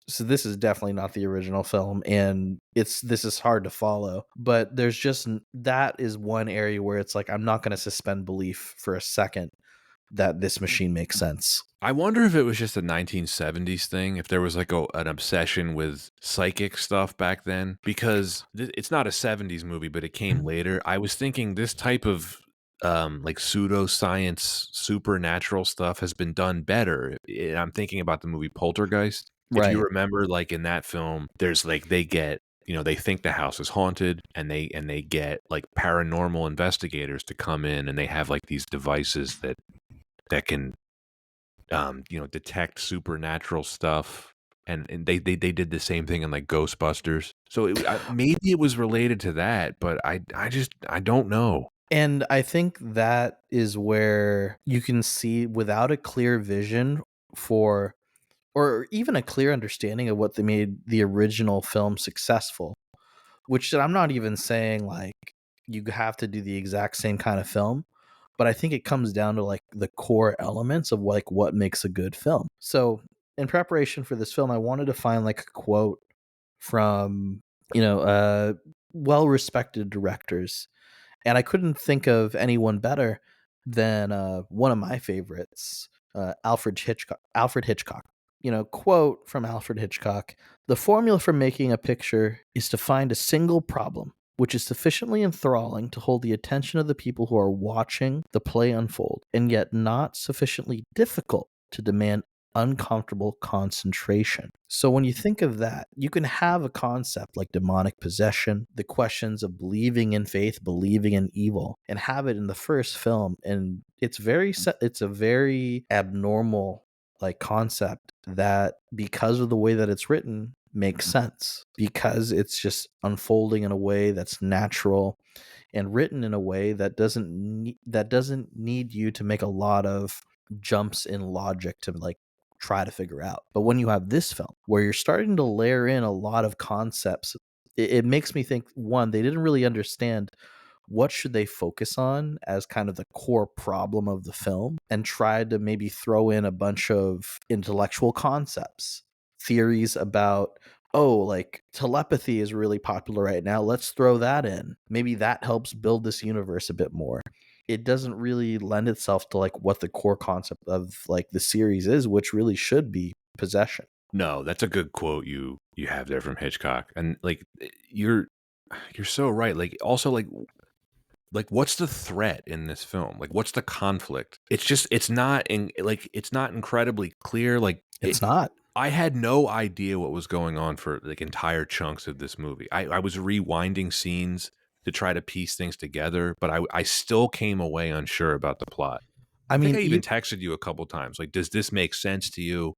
definitely not the original film, and this is hard to follow. But there's just that is one area where it's like I'm not going to suspend belief for a second that this machine makes sense. I wonder if it was just a 1970s thing, if there was like an obsession with psychic stuff back then, because it's not a 70s movie, but it came later. I was thinking this type of like pseudoscience, supernatural stuff has been done better. I'm thinking about the movie Poltergeist. If you Right. remember, like in that film, there's like they get they think the house is haunted, and they get like paranormal investigators to come in, and they have like these devices that can detect supernatural stuff. And they did the same thing in like Ghostbusters. So maybe it was related to that, but I don't know. And I think that is where you can see without a clear vision for, or even a clear understanding of what they made the original film successful, which I'm not even saying like you have to do the exact same kind of film, but I think it comes down to like the core elements of like what makes a good film. So in preparation for this film, I wanted to find like a quote from, you know, well-respected directors, and I couldn't think of anyone better than one of my favorites, Alfred Hitchcock. Alfred Hitchcock. You know, quote from Alfred Hitchcock: "The formula for making a picture is to find a single problem which is sufficiently enthralling to hold the attention of the people who are watching the play unfold, and yet not sufficiently difficult to demand uncomfortable concentration." So when you think of that, you can have a concept like demonic possession, the questions of believing in faith, believing in evil, and have it in the first film, and it's a very abnormal like concept that, because of the way that it's written, makes sense, because it's just unfolding in a way that's natural and written in a way that doesn't need you to make a lot of jumps in logic to like try to figure out. But when you have this film where you're starting to layer in a lot of concepts, it makes me think, one, they didn't really understand what should they focus on as kind of the core problem of the film, and tried to maybe throw in a bunch of intellectual concepts, theories about, oh, like telepathy is really popular right now, let's throw that in, maybe that helps build this universe a bit more. It doesn't really lend itself to like what the core concept of like the series is, which really should be possession. No, that's a good quote you have there from Hitchcock. And like you're so right. Like also like what's the threat in this film? Like what's the conflict? It's not incredibly clear. It's not. I had no idea what was going on for like entire chunks of this movie. I was rewinding scenes to try to piece things together, but I still came away unsure about the plot. I I think mean, I even texted you a couple times. Like, does this make sense to you?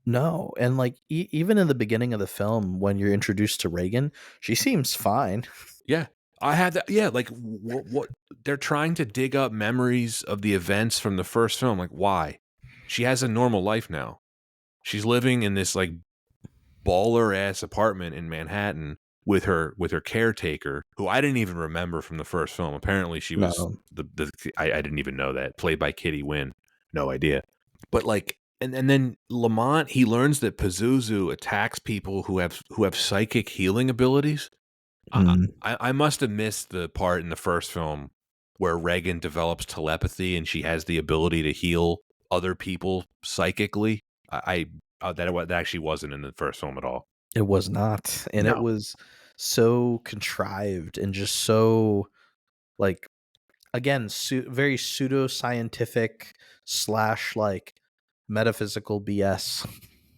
no, and like even in the beginning of the film, when you're introduced to Reagan, she seems fine. Yeah. I had that. Yeah. Like, what they're trying to dig up memories of the events from the first film. Like, why? She has a normal life now. She's living in this like baller ass apartment in Manhattan with her caretaker, who I didn't even remember from the first film. Apparently, she was No, I didn't even know that, played by Kitty Wynn. No idea. But like, and then Lamont, he learns that Pazuzu attacks people who have psychic healing abilities. mm, I must have missed the part in the first film where Reagan develops telepathy and she has the ability to heal other people psychically. That actually wasn't in the first film at all. it was not, and it No, was so contrived and just so like, again, very pseudoscientific slash like metaphysical BS.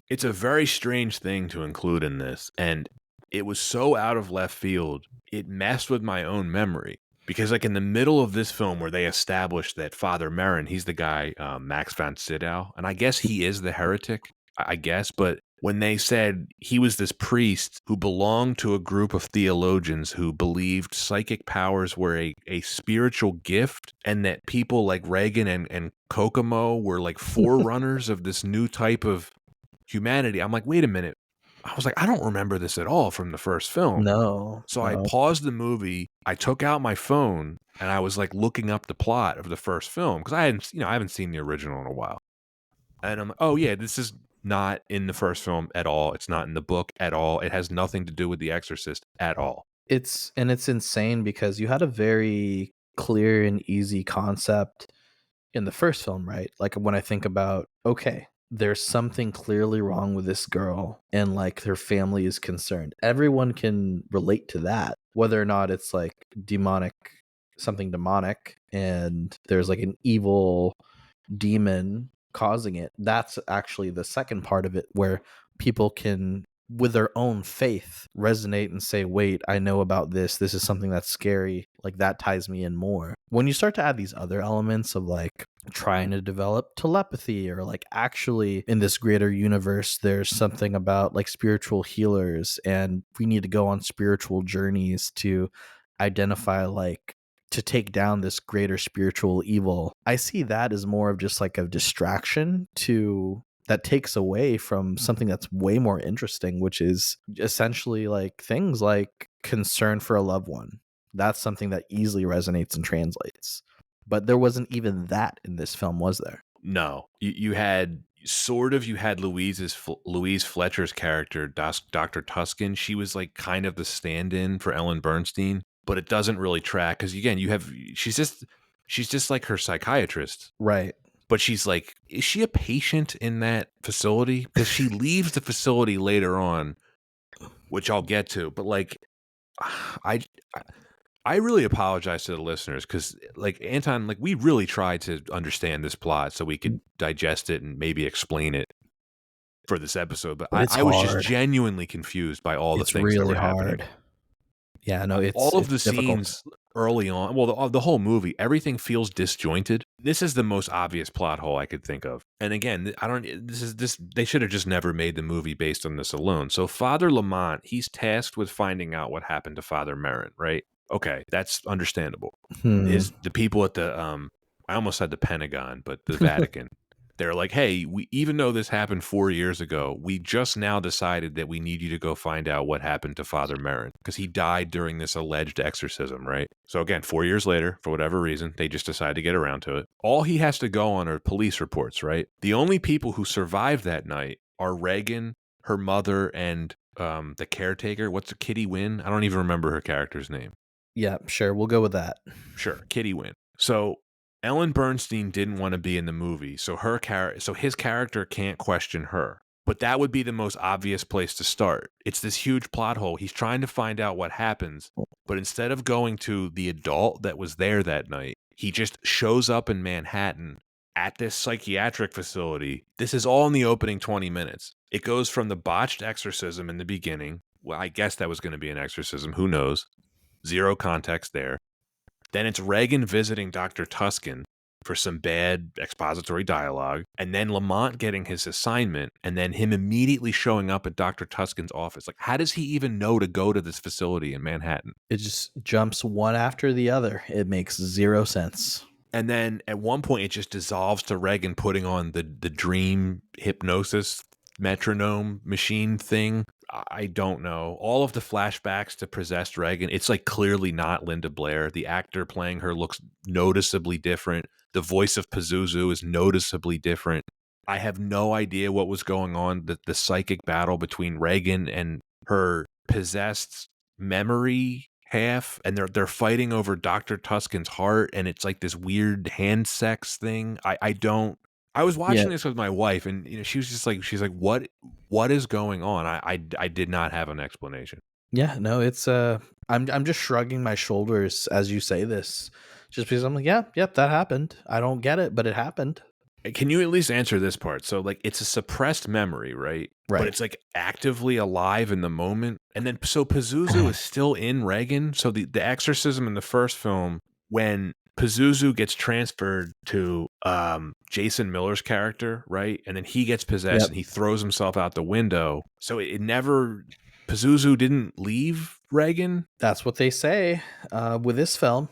it's a very strange thing to include in this, and it was so out of left field. It messed with my own memory because, like in the middle of this film, where they established that Father Merrin, he's the guy Max von Sydow, and I guess he is the heretic. I guess, but when they said he was this priest who belonged to a group of theologians who believed psychic powers were a spiritual gift, and that people like Reagan and Kokomo were like forerunners of this new type of humanity, I'm like, wait a minute. I was like, I don't remember this at all from the first film. No, So I no. paused the movie. I took out my phone and I was like looking up the plot of the first film because I hadn't seen the original in a while. And I'm like, oh yeah, this is not in the first film at all. It's not in the book at all. It has nothing to do with The Exorcist at all. It's insane because you had a very clear and easy concept in the first film, right? Like when I think about, okay, there's something clearly wrong with this girl and like her family is concerned. Everyone can relate to that, whether or not it's like demonic, something demonic, and there's like an evil demon causing it. That's actually the second part of it where people can with their own faith resonate and say, wait, I know about this is something that's scary, like that ties me in more. When you start to add these other elements of like trying to develop telepathy or like actually in this greater universe there's something about like spiritual healers and we need to go on spiritual journeys to identify like to take down this greater spiritual evil. I see that as more of just like a distraction to that takes away from something that's way more interesting, which is essentially like things like concern for a loved one. That's something that easily resonates and translates. But there wasn't even that in this film, was there? No, you had you had Louise Fletcher's character, Dr. Tuscan. She was like kind of the stand-in for Ellen Bernstein, but it doesn't really track because again, she's just like her psychiatrist, Right. but she's like, is she a patient in that facility? Because she leaves the facility later on, which I'll get to. But like, I I really apologize to the listeners because, like, Anton, like, we really tried to understand this plot so we could digest it and maybe explain it for this episode. But But it's I was just hard. genuinely confused by all the It's things that really were happening. hard. Yeah, no, All of it's the difficult. scenes early on, well, the whole movie, everything feels disjointed. This is the most obvious plot hole I could think of. And again, I don't. They should have just never made the movie based on this alone. So Father Lamont, he's tasked with finding out what happened to Father Merrin, right? Okay, that's understandable. Hmm. The people at the I almost said the Pentagon, but the Vatican. They're like, hey, we even though this happened 4 years ago, we just now decided that we need you to go find out what happened to Father Merrin because he died during this alleged exorcism, right? So again, 4 years later, for whatever reason, they just decide to get around to it. All he has to go on are police reports, right? The only people who survived that night are Reagan, her mother, and the caretaker. What's Kitty Wynn? I don't even remember her character's name. Yeah, sure. We'll go with that. Sure, Kitty Wynn. So Ellen Bernstein didn't want to be in the movie, so his character can't question her. But that would be the most obvious place to start. It's this huge plot hole. He's trying to find out what happens, but instead of going to the adult that was there that night, he just shows up in Manhattan at this psychiatric facility. This is all in the opening 20 minutes. It goes from the botched exorcism in the beginning. Well, I guess that was going to be an exorcism. Who knows? Zero context there. Then it's Reagan visiting Dr. Tuscan for some bad expository dialogue, and then Lamont getting his assignment, and then him immediately showing up at Dr. Tuscan's office. Like, how does he even know to go to this facility in Manhattan? It just jumps one after the other. It makes zero sense. And then at one point, it just dissolves to Reagan putting on the dream hypnosis metronome machine thing. I don't know. All of the flashbacks to possessed Reagan, it's like clearly not Linda Blair. The actor playing her looks noticeably different. The voice of Pazuzu is noticeably different. I have no idea what was going on. The psychic battle between Reagan and her possessed memory half, and they're fighting over Dr. Tuscan's heart, and it's like this weird hand sex thing. I don't. I was Yeah. watching this with my wife, and she was just like, she's like, what is going on? I did not have an explanation. Yeah, no, it's I'm just shrugging my shoulders as you say this. Just because I'm like, yeah, yep, that happened. I don't get it, but it happened. Can you at least answer this part? So like it's a suppressed memory, right? But Right. it's like actively alive in the moment. And then so Pazuzu is still in Reagan. So the exorcism in the first film, when Pazuzu gets transferred to Jason Miller's character, right? And then he gets possessed Yep. and he throws himself out the window. So it never Pazuzu didn't leave Reagan? That's what they say with this film,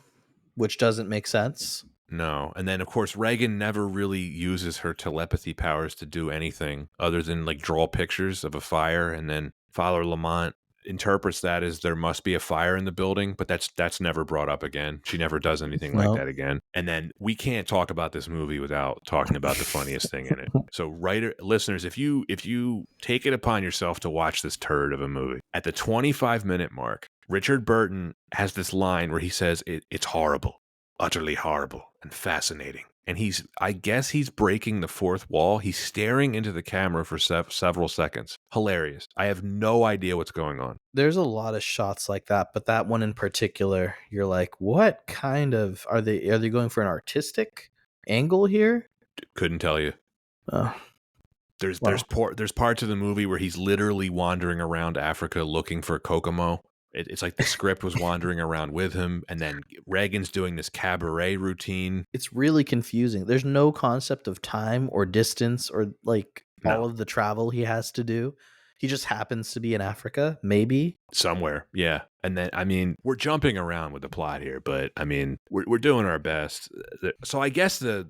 which doesn't make sense. No. And then, of course, Reagan never really uses her telepathy powers to do anything other than like draw pictures of a fire. And then Father Lamont interprets that as there must be a fire in the building, but that's never brought up again. She never does anything like No. that again. And then we can't talk about this movie without talking about the funniest thing in it. So, listeners, if you take it upon yourself to watch this turd of a movie, at the 25-minute mark, Richard Burton has this line where he says it's horrible, utterly horrible and fascinating. And I guess he's breaking the fourth wall. He's staring into the camera for several seconds. Hilarious. I have no idea what's going on. There's a lot of shots like that, but that one in particular, you're like, what kind of are they going for an artistic angle here? Couldn't tell you. Oh, There's well, there's parts of the movie where he's literally wandering around Africa looking for Kokomo. It's like the script was wandering around with him, and then Reagan's doing this cabaret routine. it's really confusing. There's no concept of time or distance or like all No. of the travel he has to do. He just happens to be in Africa, maybe. Somewhere, yeah. And then, I mean, we're jumping around with the plot here, but I mean, we're doing our best. So I guess the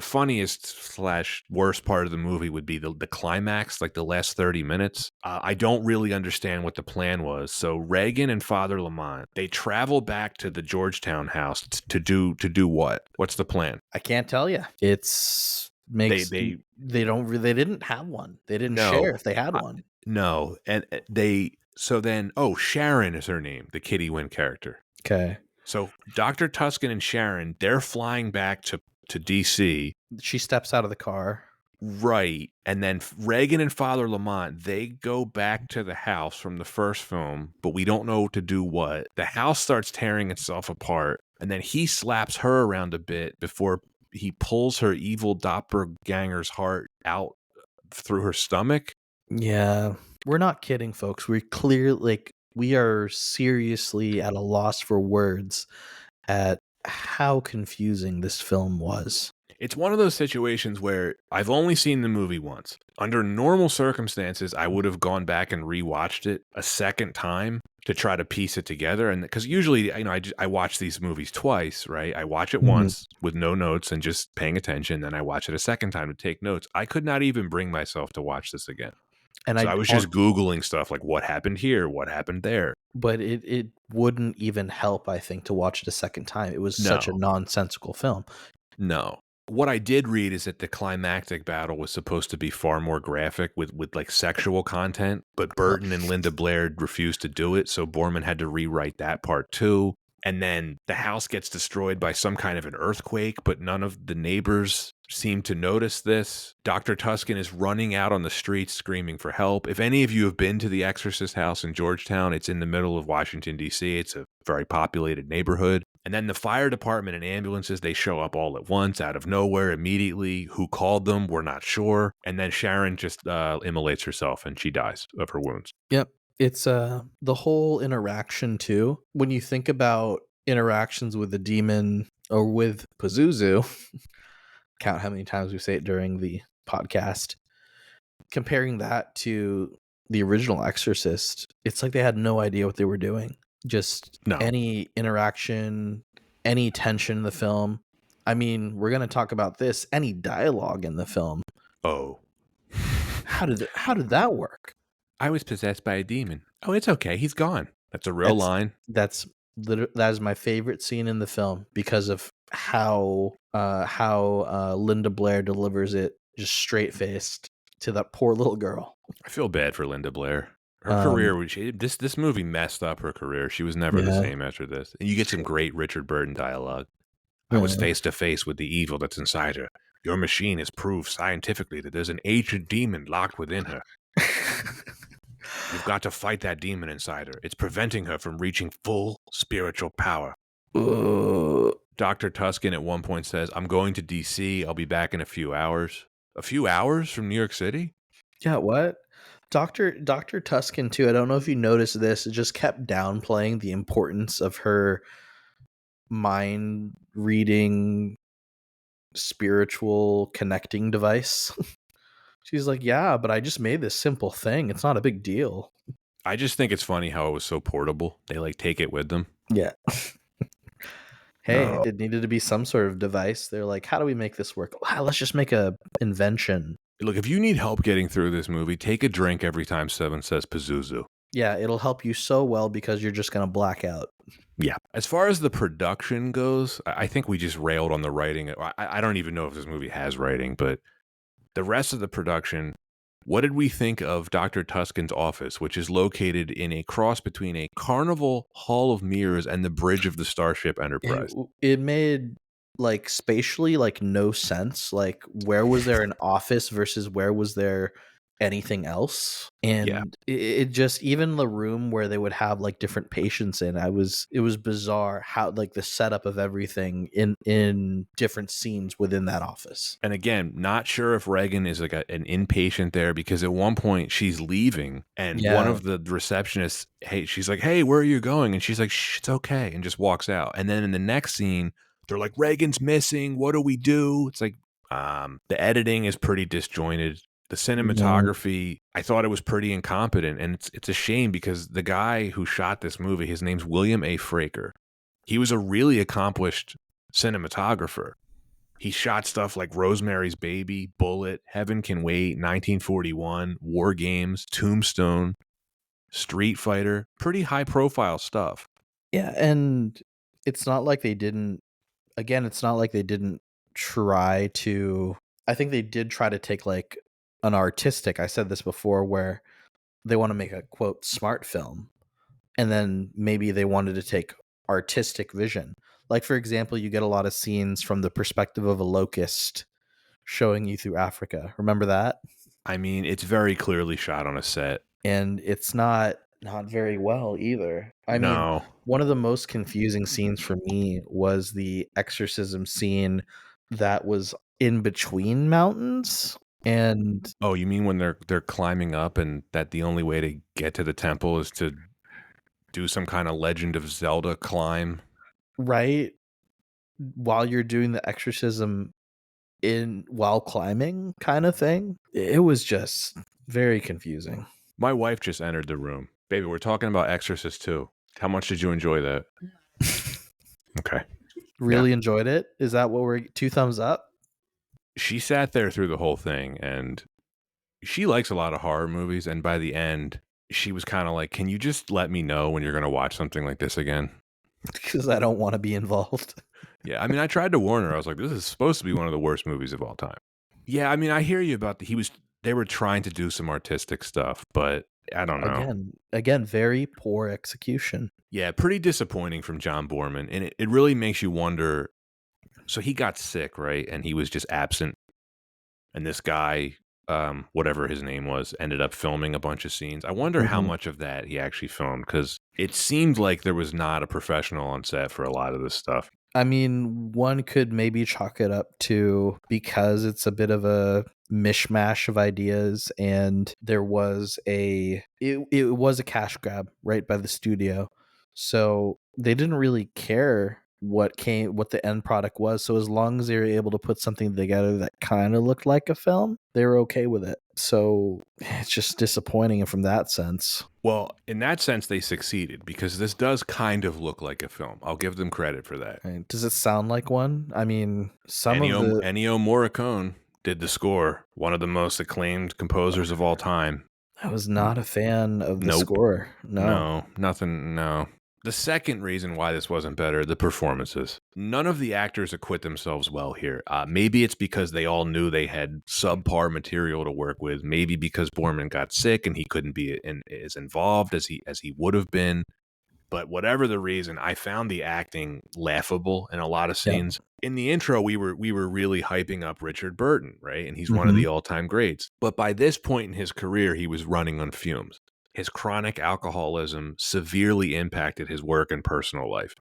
funniest slash worst part of the movie would be the climax, like the last 30 minutes. I don't really understand what the plan was. So Reagan and Father Lamont, they travel back to the Georgetown house to do what? What's the plan? I can't tell you. It's makes They they didn't have one. They didn't share no, if they had I, one. no, and so then Sharon is her name, the Kitty Wynn character. Okay. So Dr. Tuscan and Sharon, they're flying back to DC. She steps out of the car. Right. And then Reagan and Father Lamont, they go back to the house from the first film, but we don't know to do what. The house starts tearing itself apart, and then he slaps her around a bit before he pulls her evil doppelganger's heart out through her stomach. Yeah. We're not kidding, folks. We are seriously at a loss for words at how confusing this film was. It's one of those situations where I've only seen the movie once. Under normal circumstances, I would have gone back and rewatched it a second time to try to piece it together. And because usually, I watch these movies twice, right? I watch it once with no notes and just paying attention. Then I watch it a second time to take notes. I could not even bring myself to watch this again. And So I was just Googling stuff like what happened here, what happened there. but it wouldn't even help, I think, to watch it a second time. It was such a No. nonsensical film. No. What I did read is that the climactic battle was supposed to be far more graphic with like sexual content, but Burton and Linda Blair refused to do it, so Borman had to rewrite that part too. And then the house gets destroyed by some kind of an earthquake, but none of the neighbors seem to notice this. Dr. Tuscan is running out on the streets screaming for help. If any of you have been to the Exorcist house in Georgetown, it's in the middle of Washington, D.C. It's a very populated neighborhood. And then the fire department and ambulances, they show up all at once, out of nowhere, immediately. Who called them? We're not sure. And then Sharon just immolates herself and she dies of her wounds. Yep. It's the whole interaction too. When you think about interactions with the demon or with Pazuzu, count how many times we say it during the podcast, comparing that to the original Exorcist, it's like they had no idea what they were doing. Just No. any interaction, any tension in the film. I mean, we're going to talk about this, any dialogue in the film. Oh. How did that work? I was possessed by a demon. Oh, it's okay. He's gone. That's a real line. That is my favorite scene in the film because of how Linda Blair delivers it just straight faced to that poor little girl. I feel bad for Linda Blair. Her career, this movie messed up her career. She was never the same after this. And you get some great Richard Burton dialogue. I was face to face with the evil that's inside her. Your machine has proved scientifically that there's an ancient demon locked within her. You've got to fight that demon inside her. It's preventing her from reaching full spiritual power. Dr. Tuscan at one point says, I'm going to DC. I'll be back in a few hours. A few hours from New York City? Yeah, what? Dr. Tuscan, too, I don't know if you noticed this, it just kept downplaying the importance of her mind reading spiritual connecting device. She's like, yeah, but I just made this simple thing. It's not a big deal. I just think it's funny how it was so portable. They like take it with them. Yeah. Hey, it needed to be some sort of device. They're like, how do we make this work? Let's just make a invention. Look, if you need help getting through this movie, take a drink every time Seven says Pazuzu. Yeah, it'll help you so well because you're just gonna black out. Yeah. As far as the production goes, I think we just railed on the writing. I don't even know if this movie has writing, but the rest of the production, what did we think of Dr. Tuscan's office, which is located in a cross between a carnival hall of mirrors and the bridge of the Starship It Enterprise? it made, like, spatially, like, no sense, like, where was there an office versus where was there anything else? Yeah. And it just even the room where they would have, like, different patients in, I was it was bizarre how, like, the setup of everything in different scenes within that office. And again, not sure if Reagan is like an inpatient there because at one point she's leaving and one Yeah. of the receptionists, hey, she's like, hey, where are you going? And she's like, shh, it's okay. And just walks out. And then in the next scene, they're like, Reagan's missing. What do we do? It's like, the editing is pretty disjointed. The Yeah. cinematography, I thought it was pretty incompetent. And it's a shame because the guy who shot this movie, his name's William A. Fraker. He was a really accomplished cinematographer. He shot stuff like Rosemary's Baby, Bullet, Heaven Can Wait, 1941, War Games, Tombstone, Street Fighter, pretty high profile stuff. Yeah, and it's not like they didn't again, it's not like they didn't try to I think they did try to take, like, an artistic I said this before, where they wanna make a, quote, "smart film," and then maybe they wanted to take artistic vision. Like, for example, you get a lot of scenes from the perspective of a locust showing you through Africa. Remember that? I mean, it's very clearly shot on a set. And it's not very well either. I mean, No. one of the most confusing scenes for me was the exorcism scene that was in between mountains, and Oh, you mean when they're climbing up and that the only way to get to the temple is to do some kind of Legend of Zelda climb? right while you're doing the exorcism in while climbing kinda thing? It was just very confusing. My wife just entered the room. Baby, we're talking about Exorcist II. How much did you enjoy that? Okay. Yeah. Really enjoyed it. Is that what we're 2 thumbs up? She sat there through the whole thing and she likes a lot of horror movies, and by the end, she was kinda like, "Can you just let me know when you're gonna watch something like this again?" Because I don't wanna be involved. Yeah, I mean, I tried to warn her. I was like, "This is supposed to be one of the worst movies of all time." Yeah, I mean, I hear you about they were trying to do some artistic stuff, but I don't know. Again, very poor execution. Yeah, pretty disappointing from John Boorman, and it really makes you wonder. So he got sick, right? And he was just absent, and this guy, whatever his name was, ended up filming a bunch of scenes. I wonder how Mhm. much of that he actually filmed because it seemed like there was not a professional on set for a lot of this stuff. I mean, one could maybe chalk it up to because it's a bit of a mishmash of ideas and there was it was a cash grab right by the studio. So they didn't really care what the end product was. So as long as they were able to put something together that kind of looked like a film, they were okay with it. So it's just disappointing from that sense. Well, in that sense, they succeeded because this does kind of look like a film. I'll give them credit for that. Right? Does it sound like one? I mean, some of the Ennio Morricone did the score, one of the most acclaimed composers of all time. I was not a fan of the Nope. score. No. No, nothing. No. The second reason why this wasn't better, the performances. None of the actors acquit themselves well here. Maybe it's because they all knew they had subpar material to work with. Maybe because Borman got sick and he couldn't be as involved as he would have been. But whatever the reason, I found the acting laughable in a lot of Yeah. scenes. In the intro, we were really hyping up Richard Burton, right? And he's one of Mhm. the all-time greats. But by this point in his career, he was running on fumes. His chronic alcoholism severely impacted his work and personal life.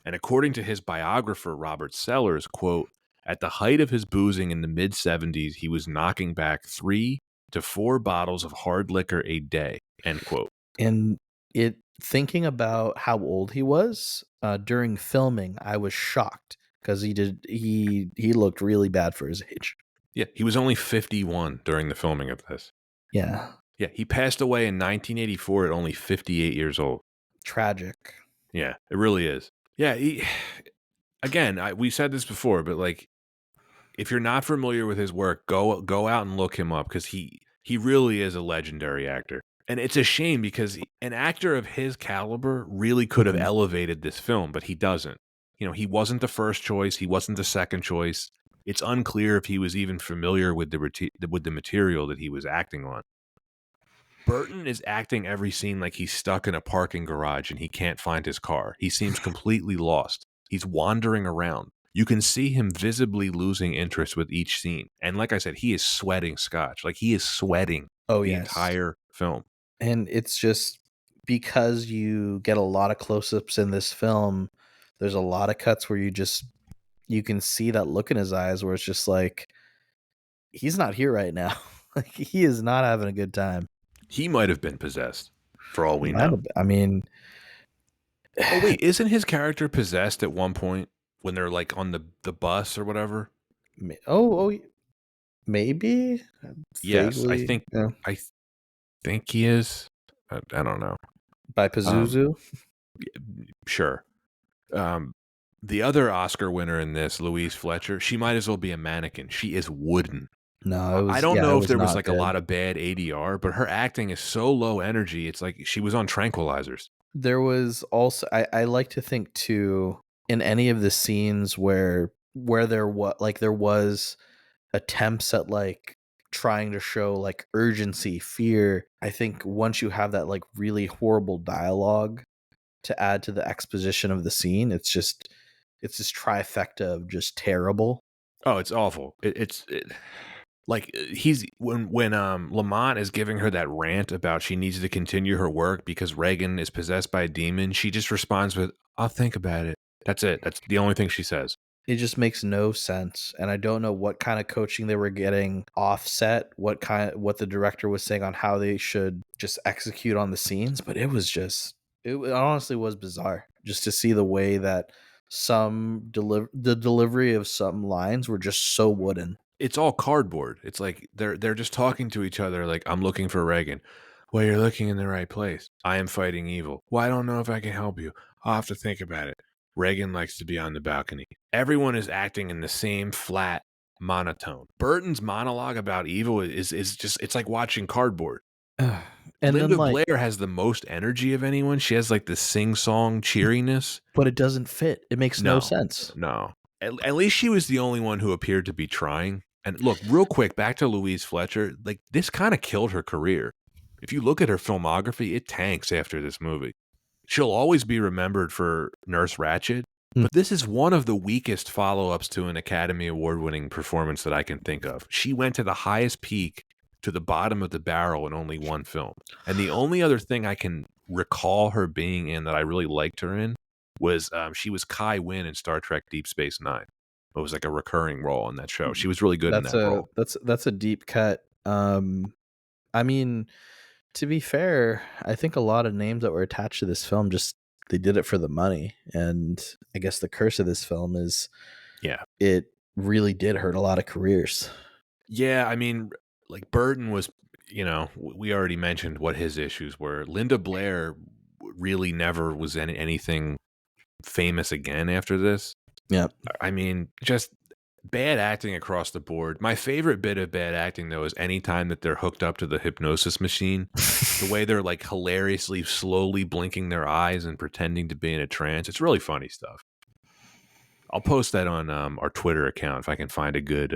And according to his biographer, Robert Sellers, quote, at the height of his boozing in the mid 70s, he was knocking back 3 to 4 bottles of hard liquor a day, end quote. And it thinking about how old he was, during filming, I was shocked because he looked really bad for his age. Yeah, he was only 51 during the filming of this. Yeah. Yeah, he passed away in 1984 at only 58 years old. Tragic. Yeah, it really is. Yeah, again, we said this before, but like, if you're not familiar with his work, go out and look him up because he really is a legendary actor. And it's a shame because an actor of his caliber really could have Mhm. elevated this film, but he doesn't. He wasn't the first choice. He wasn't the second choice. It's unclear if he was even familiar with the material that he was acting on. Burton is acting every scene like he's stuck in a parking garage and he can't find his car. He seems completely lost. He's wandering around. You can see him visibly losing interest with each scene. And like I said, he is sweating scotch. Like he is sweating Oh, the yes. entire film. And it's just because you get a lot of close-ups in this film, there's a lot of cuts where you can see that look in his eyes where it's just like he's not here right now. Like he is not having a good time. He might have been possessed, for all He we might know. have I mean, Oh wait, isn't his character possessed at one point when they're like on the bus or whatever? oh, maybe Yes, I vaguely, think yeah. I think he is. I don't know. By Um, Pazuzu? sure. Um, the other Oscar winner in this, Louise Fletcher, she might as well be a mannequin. She is wooden. No, I don't it know if was there was not like a good. lot of bad ADR, but her acting is so low energy. It's like she was on tranquilizers. There was also I like to think too in any of the scenes where there was attempts at like trying to show like urgency, fear. I think once you have that like really horrible dialogue to add to the exposition of the scene, it's this trifecta of just terrible. Oh, it's awful. Like he's when Lamont is giving her that rant about she needs to continue her work because Reagan is possessed by a demon, she just responds with, "I'll think about it." That's it. That's the only thing she says. It just makes no sense, and I don't know what kind of coaching they were getting offset, what the director was saying on how they should just execute on the scenes, but it honestly was bizarre just to see the way that the delivery of some lines were just so wooden. It's all cardboard. It's like they're just talking to each other like, "I'm looking for Reagan." "Well, you're looking in the right place. I am fighting evil." "Well, I don't know if I can help you. I'll have to think about it." Reagan likes to be on the balcony. Everyone is acting in the same flat monotone. Burton's monologue about evil is just it's like watching cardboard. Ugh. And then Linda like Blair has the most energy of anyone. She has like the sing-song cheeriness. but it doesn't fit. It makes no No, sense. no. At least she was the only one who appeared to be trying. And look, real quick, back to Louise Fletcher. Like this kind of killed her career. If you look at her filmography, it tanks after this movie. She'll always be remembered for Nurse Ratched, Mm. but this is one of the weakest follow-ups to an Academy Award-winning performance that I can think of. She went to the highest peak to the bottom of the barrel in only one film. And the only other thing I can recall her being in that I really liked her in was she was Kai Wynn in Star Trek Deep Space Nine. It was like a recurring role in that show. She was really good in that role. That's a deep cut. I mean, to be fair, I think a lot of names that were attached to this film just they did it for the money. And I guess the curse of this film is Yeah. it really did hurt a lot of careers. Yeah, I mean, like Burton was, we already mentioned what his issues were. Linda Blair really never was anything famous again after this. Yeah. I mean, just bad acting across the board. My favorite bit of bad acting, though, is anytime that they're hooked up to the hypnosis machine, the way they're like hilariously slowly blinking their eyes and pretending to be in a trance. It's really funny stuff. I'll post that on our Twitter account if I can find a good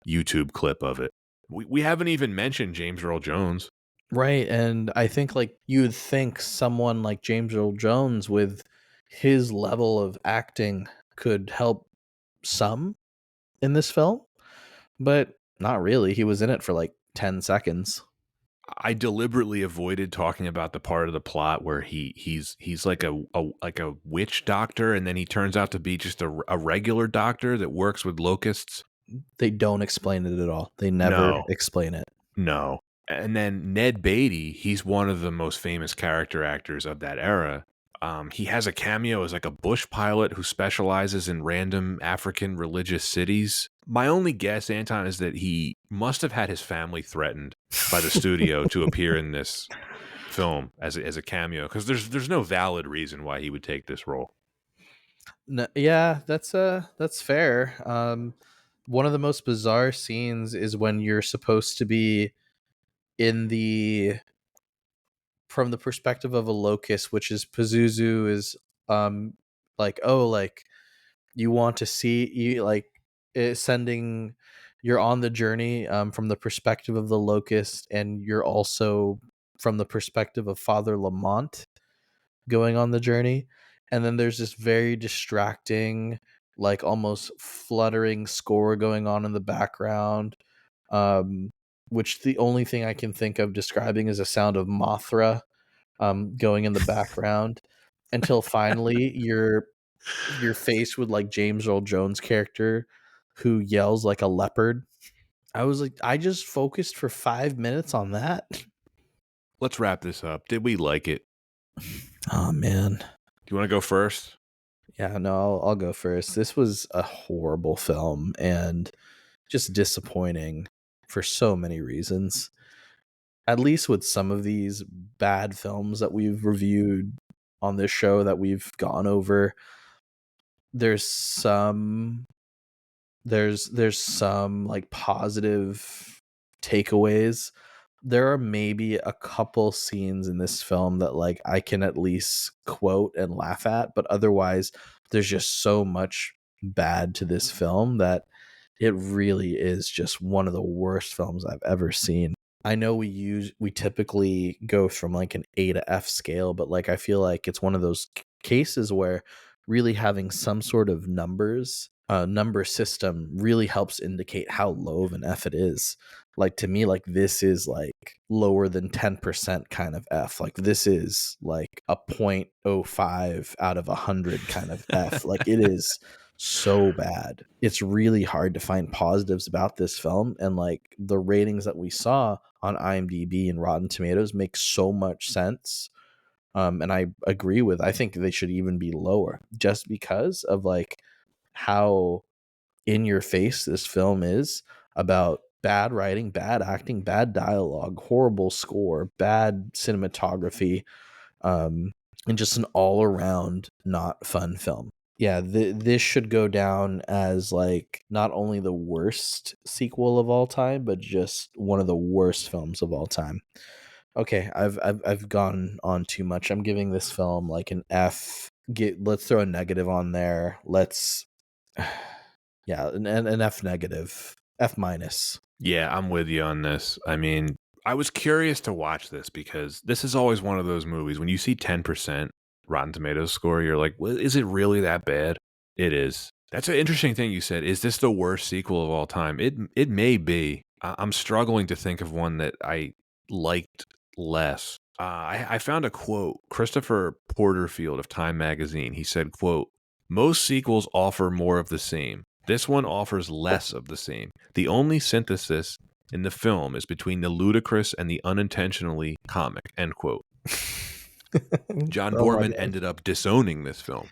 YouTube clip of it. We haven't even mentioned James Earl Jones. Right. And I think like you'd think someone like James Earl Jones with his level of acting could help some in this film, but not really. He was in it for like 10 seconds. I deliberately avoided talking about the part of the plot where he's like a witch doctor, and then he turns out to be just a regular doctor that works with locusts. They don't explain it at all. They never No, explain it. no. And then Ned Beatty, he's one of the most famous character actors of that era. He has a cameo as like a bush pilot who specializes in random African religious cities. My only guess, Anton, is that he must have had his family threatened by the studio to appear in this film as a cameo because there's no valid reason why he would take this role. No, yeah, that's fair. One of the most bizarre scenes is when you're supposed to be in the from the perspective of a locust, which is Pazuzu is um like, oh, like you want to see you like sending, you're on the journey from the perspective of the locust, and you're also from the perspective of Father Lamont going on the journey. And then there's this very distracting, like almost fluttering score going on in the background, um, which the only thing I can think of describing is a sound of Mothra going in the background, until finally you're faced with like James Earl Jones' character who yells like a leopard. I was like, I just focused for 5 minutes on that. Let's wrap this up. Did we like it? Oh man. Do you want to go first? Yeah, no, I'll go first. This was a horrible film and just disappointing for so many reasons. At least with some of these bad films that we've reviewed on this show that we've gone over, there's some there's some like positive takeaways. There are maybe a couple scenes in this film that like I can at least quote and laugh at, but otherwise there's just so much bad to this film that it really is just one of the worst films I've ever seen. I know we typically go from like an A to F scale, but like I feel like it's one of those cases where really having some sort of number system really helps indicate how low of an F it is. Like to me, like this is like lower than 10% kind of F. Like this is like a 0.05 out of 100 kind of F. Like it is so bad. It's really hard to find positives about this film, and like the ratings that we saw on IMDb and Rotten Tomatoes make so much sense. And I agree with, I think they should even be lower just because of like how in your face this film is about bad writing, bad acting, bad dialogue, horrible score, bad cinematography, and just an all around not fun film. Yeah, this should go down as like not only the worst sequel of all time, but just one of the worst films of all time. Okay, I've gone on too much. I'm giving this film like an F. Let's throw a negative on there. Let's yeah, an F negative, F minus. Yeah, I'm with you on this. I mean, I was curious to watch this because this is always one of those movies. When you see 10% Rotten Tomatoes score, you're like, well, is it really that bad? It is. That's an interesting thing you said. Is this the worst sequel of all time? It may be. I'm struggling to think of one that I liked less. I found a quote. Christopher Porterfield of Time Magazine. He said, quote, "Most sequels offer more of the same. This one offers less of the same. The only synthesis in the film is between the ludicrous and the unintentionally comic," end quote. John Oh my Borman god. ended up disowning this film.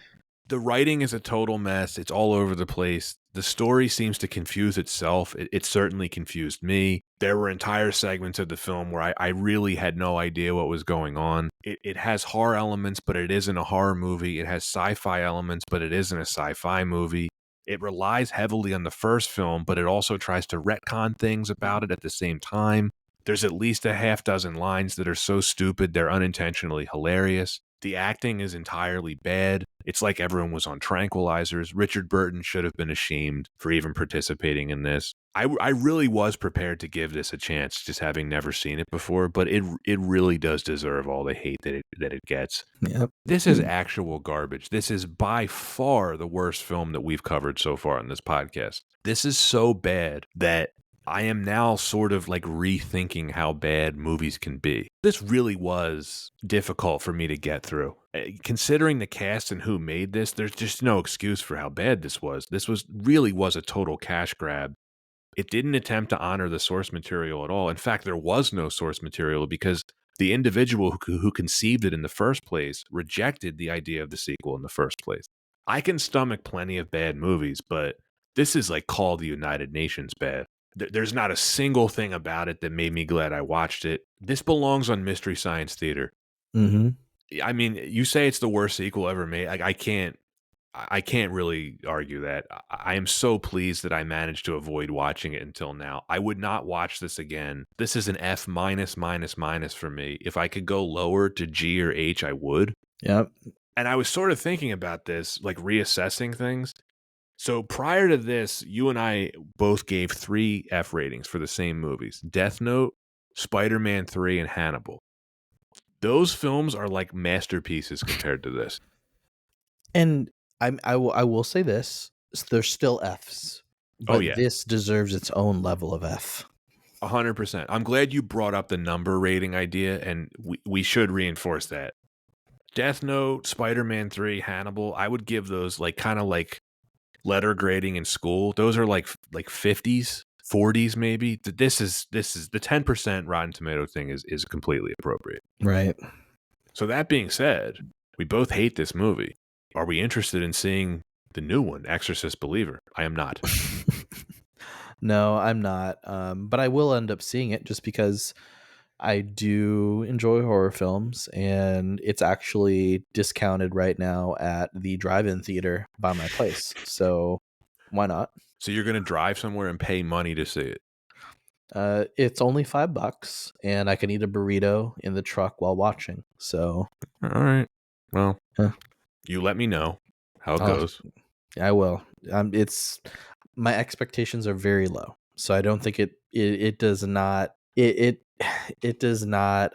The writing is a total mess. It's all over the place. The story seems to confuse itself. It certainly confused me. There were entire segments of the film where I really had no idea what was going on. It has horror elements, but it isn't a horror movie. It has sci-fi elements, but it isn't a sci-fi movie. It relies heavily on the first film, but it also tries to retcon things about it at the same time. There's at least a half dozen lines that are so stupid they're unintentionally hilarious. The acting is entirely bad. It's like everyone was on tranquilizers. Richard Burton should have been ashamed for even participating in this. I really was prepared to give this a chance, just having never seen it before, but it really does deserve all the hate that it gets. Yep. This is actual garbage. This is by far the worst film that we've covered so far on this podcast. This is so bad that I am now sort of like rethinking how bad movies can be. This really was difficult for me to get through. Considering the cast and who made this, there's just no excuse for how bad this was. This was really was a total cash grab. It didn't attempt to honor the source material at all. In fact, there was no source material because the individual who conceived it in the first place rejected the idea of the sequel in the first place. I can stomach plenty of bad movies, but this is like Call of the United Nations bad. There's not a single thing about it that made me glad I watched it. This belongs on Mystery Science Theater. Mm-hmm. I mean, you say it's the worst sequel ever made. I can't I can't really argue that. I am so pleased that I managed to avoid watching it until now. I would not watch this again. This is an F minus minus minus for me. If I could go lower to G or H, I would. Yep. And I was sort of thinking about this, like reassessing things. So prior to this, you and I both gave 3 F ratings for the same movies: Death Note, Spider-Man 3, and Hannibal. Those films are like masterpieces compared to this. And I will say this: there's still Fs, Oh but yeah, this deserves its own level of F. 100%. I'm glad you brought up the number rating idea, and we should reinforce that. Death Note, Spider-Man 3, Hannibal, I would give those like kind of like letter grading in school. Those are like 50s, 40s maybe. This is the 10% Rotten Tomato thing is completely appropriate. Right. So that being said, we both hate this movie. Are we interested in seeing the new one, Exorcist Believer? I am not. No, I'm not. But I will end up seeing it just because I do enjoy horror films, and it's actually discounted right now at the drive-in theater by my place. So why not? So you're going to drive somewhere and pay money to see it? It's only $5, and I can eat a burrito in the truck while watching. So, All right. Well, huh, you let me know how it I'll, goes. I will. It's my expectations are very low, so I don't think it does not it does not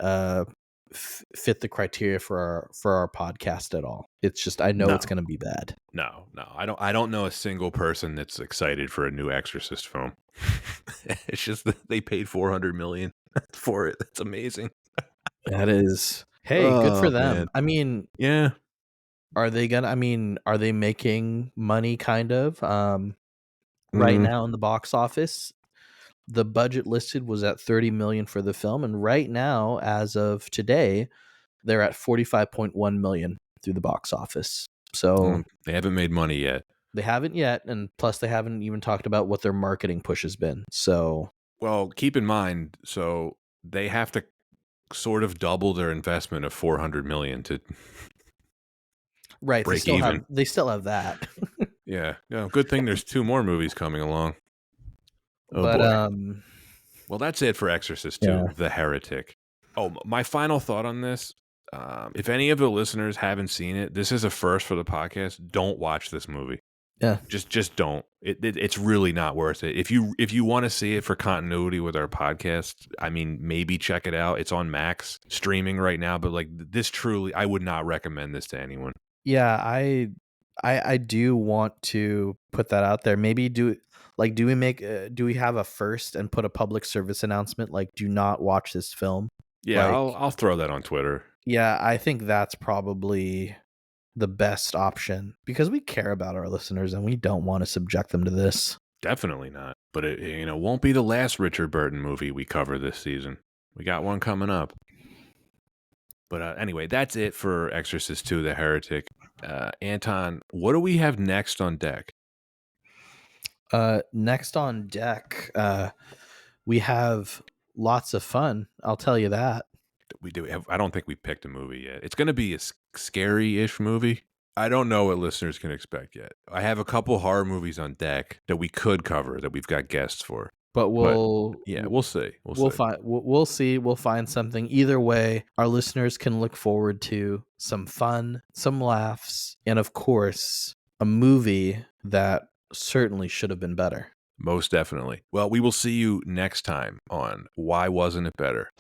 fit the criteria for our podcast at all. It's just I know it's No. going to be bad. No. I don't know a single person that's excited for a new Exorcist film. It's just that they paid 400 million for it. That's amazing. That is, hey, good for Oh them. man. I mean, Yeah. are they gonna? I mean, are they making money? Kind of. Right Mm, now in the box office, the budget listed was at 30 million for the film, and right now, as of today, they're at 45.1 million through the box office. So they haven't made money yet. they haven't yet, and plus they haven't even talked about what their marketing push has been. So Well, keep in mind, so they have to sort of double their investment of 400 million to right, break even. they still have that. Yeah. No, good thing there's 2 more movies coming along. Oh But boy. Well, that's it for Exorcist yeah. 2, The Heretic. Oh, my final thought on this. If any of the listeners haven't seen it, this is a first for the podcast. Don't watch this movie. Yeah. Just don't. It's really not worth it. If you want to see it for continuity with our podcast, I mean, maybe check it out. It's on Max streaming right now. But like this, truly, I would not recommend this to anyone. Yeah, I do want to put that out there. Maybe do we make do we have a first and put a public service announcement like do not watch this film? Yeah, Like I'll throw that on Twitter. yeah, I think that's probably the best option because we care about our listeners and we don't want to subject them to this. Definitely not. But it won't be the last Richard Burton movie we cover this season. We got one coming up. But anyway, that's it for Exorcist 2, The Heretic. Anton, what do we have next on deck? Next on deck, we have lots of fun. I'll tell you that. We do have, I don't think we picked a movie yet. It's going to be a scary-ish movie. I don't know what listeners can expect yet. I have a couple horror movies on deck that we could cover that we've got guests for. But But yeah, we'll see. we'll find we'll see. We'll find something. Either way, our listeners can look forward to some fun, some laughs, and of course, a movie that certainly should have been better. Most definitely. Well, we will see you next time on Why Wasn't It Better?